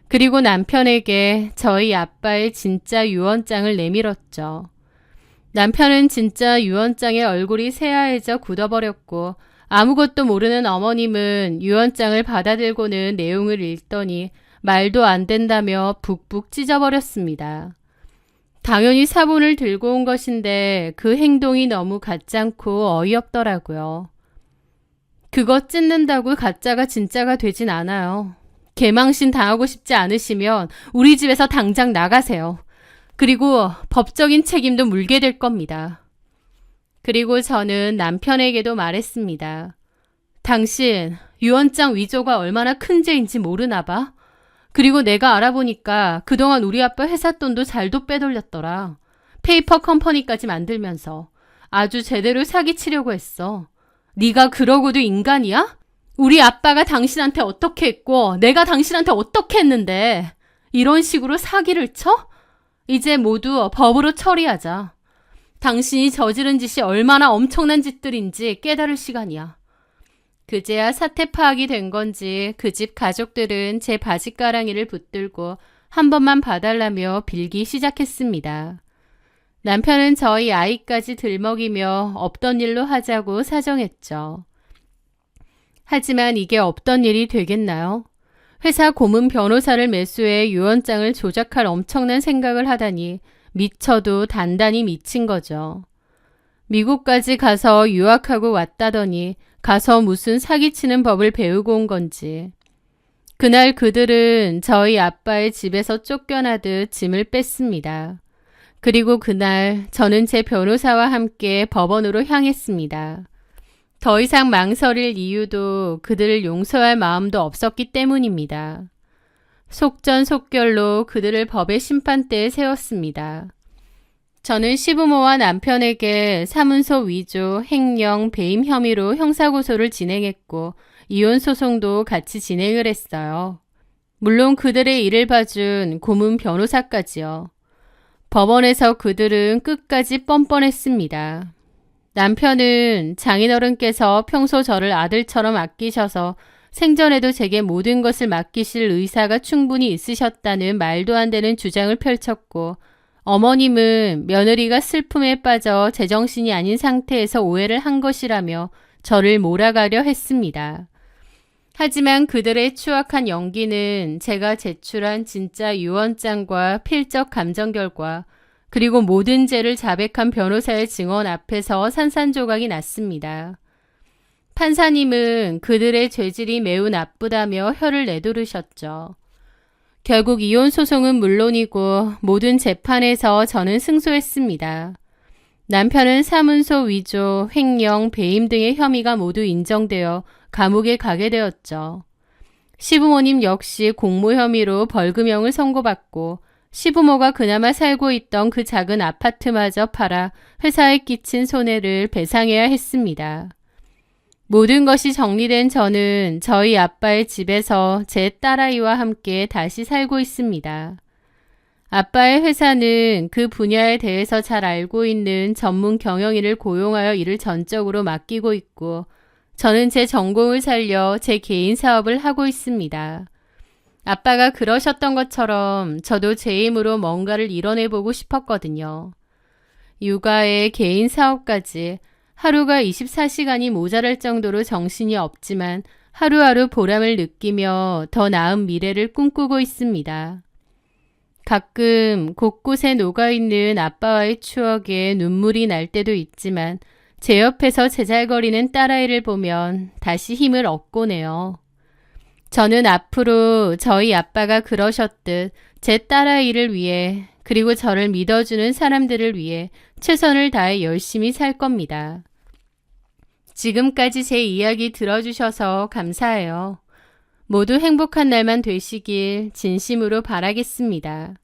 A: 그리고 남편에게 저희 아빠의 진짜 유언장을 내밀었죠. 남편은 진짜 유언장의 얼굴이 새하얘져 굳어버렸고 아무것도 모르는 어머님은 유언장을 받아들고는 내용을 읽더니 말도 안 된다며 북북 찢어버렸습니다. 당연히 사본을 들고 온 것인데 그 행동이 너무 가짜고 어이없더라고요. 그거 찢는다고 가짜가 진짜가 되진 않아요. 개망신 당하고 싶지 않으시면 우리 집에서 당장 나가세요. 그리고 법적인 책임도 물게 될 겁니다. 그리고 저는 남편에게도 말했습니다. 당신 유언장 위조가 얼마나 큰 죄인지 모르나 봐. 그리고 내가 알아보니까 그동안 우리 아빠 회사 돈도 잘도 빼돌렸더라. 페이퍼 컴퍼니까지 만들면서 아주 제대로 사기치려고 했어. 네가 그러고도 인간이야? 우리 아빠가 당신한테 어떻게 했고 내가 당신한테 어떻게 했는데 이런 식으로 사기를 쳐? 이제 모두 법으로 처리하자. 당신이 저지른 짓이 얼마나 엄청난 짓들인지 깨달을 시간이야. 그제야 사태 파악이 된 건지 그 집 가족들은 제 바지가랑이를 붙들고 한 번만 봐달라며 빌기 시작했습니다. 남편은 저희 아이까지 들먹이며 없던 일로 하자고 사정했죠. 하지만 이게 없던 일이 되겠나요? 회사 고문 변호사를 매수해 유언장을 조작할 엄청난 생각을 하다니 미쳐도 단단히 미친 거죠. 미국까지 가서 유학하고 왔다더니 가서 무슨 사기치는 법을 배우고 온 건지. 그날 그들은 저희 아빠의 집에서 쫓겨나듯 짐을 뺐습니다. 그리고 그날 저는 제 변호사와 함께 법원으로 향했습니다. 더 이상 망설일 이유도 그들을 용서할 마음도 없었기 때문입니다. 속전속결로 그들을 법의 심판대에 세웠습니다. 저는 시부모와 남편에게 사문서 위조, 횡령, 배임 혐의로 형사고소를 진행했고 이혼 소송도 같이 진행을 했어요. 물론 그들의 일을 봐준 고문 변호사까지요. 법원에서 그들은 끝까지 뻔뻔했습니다. 남편은 장인어른께서 평소 저를 아들처럼 아끼셔서 생전에도 제게 모든 것을 맡기실 의사가 충분히 있으셨다는 말도 안 되는 주장을 펼쳤고, 어머님은 며느리가 슬픔에 빠져 제정신이 아닌 상태에서 오해를 한 것이라며 저를 몰아가려 했습니다. 하지만 그들의 추악한 연기는 제가 제출한 진짜 유언장과 필적 감정 결과 그리고 모든 죄를 자백한 변호사의 증언 앞에서 산산조각이 났습니다. 판사님은 그들의 죄질이 매우 나쁘다며 혀를 내두르셨죠. 결국 이혼 소송은 물론이고 모든 재판에서 저는 승소했습니다. 남편은 사문서 위조, 횡령, 배임 등의 혐의가 모두 인정되어 감옥에 가게 되었죠. 시부모님 역시 공모 혐의로 벌금형을 선고받고 시부모가 그나마 살고 있던 그 작은 아파트마저 팔아 회사에 끼친 손해를 배상해야 했습니다. 모든 것이 정리된 저는 저희 아빠의 집에서 제 딸아이와 함께 다시 살고 있습니다. 아빠의 회사는 그 분야에 대해서 잘 알고 있는 전문 경영인을 고용하여 일을 전적으로 맡기고 있고 저는 제 전공을 살려 제 개인 사업을 하고 있습니다. 아빠가 그러셨던 것처럼 저도 제 힘으로 뭔가를 이뤄내보고 싶었거든요. 육아에 개인 사업까지 하루가 24시간이 모자랄 정도로 정신이 없지만 하루하루 보람을 느끼며 더 나은 미래를 꿈꾸고 있습니다. 가끔 곳곳에 녹아있는 아빠와의 추억에 눈물이 날 때도 있지만 제 옆에서 제잘거리는 딸아이를 보면 다시 힘을 얻곤 해요. 저는 앞으로 저희 아빠가 그러셨듯 제 딸아이를 위해 그리고 저를 믿어주는 사람들을 위해 최선을 다해 열심히 살 겁니다. 지금까지 제 이야기 들어주셔서 감사해요. 모두 행복한 날만 되시길 진심으로 바라겠습니다.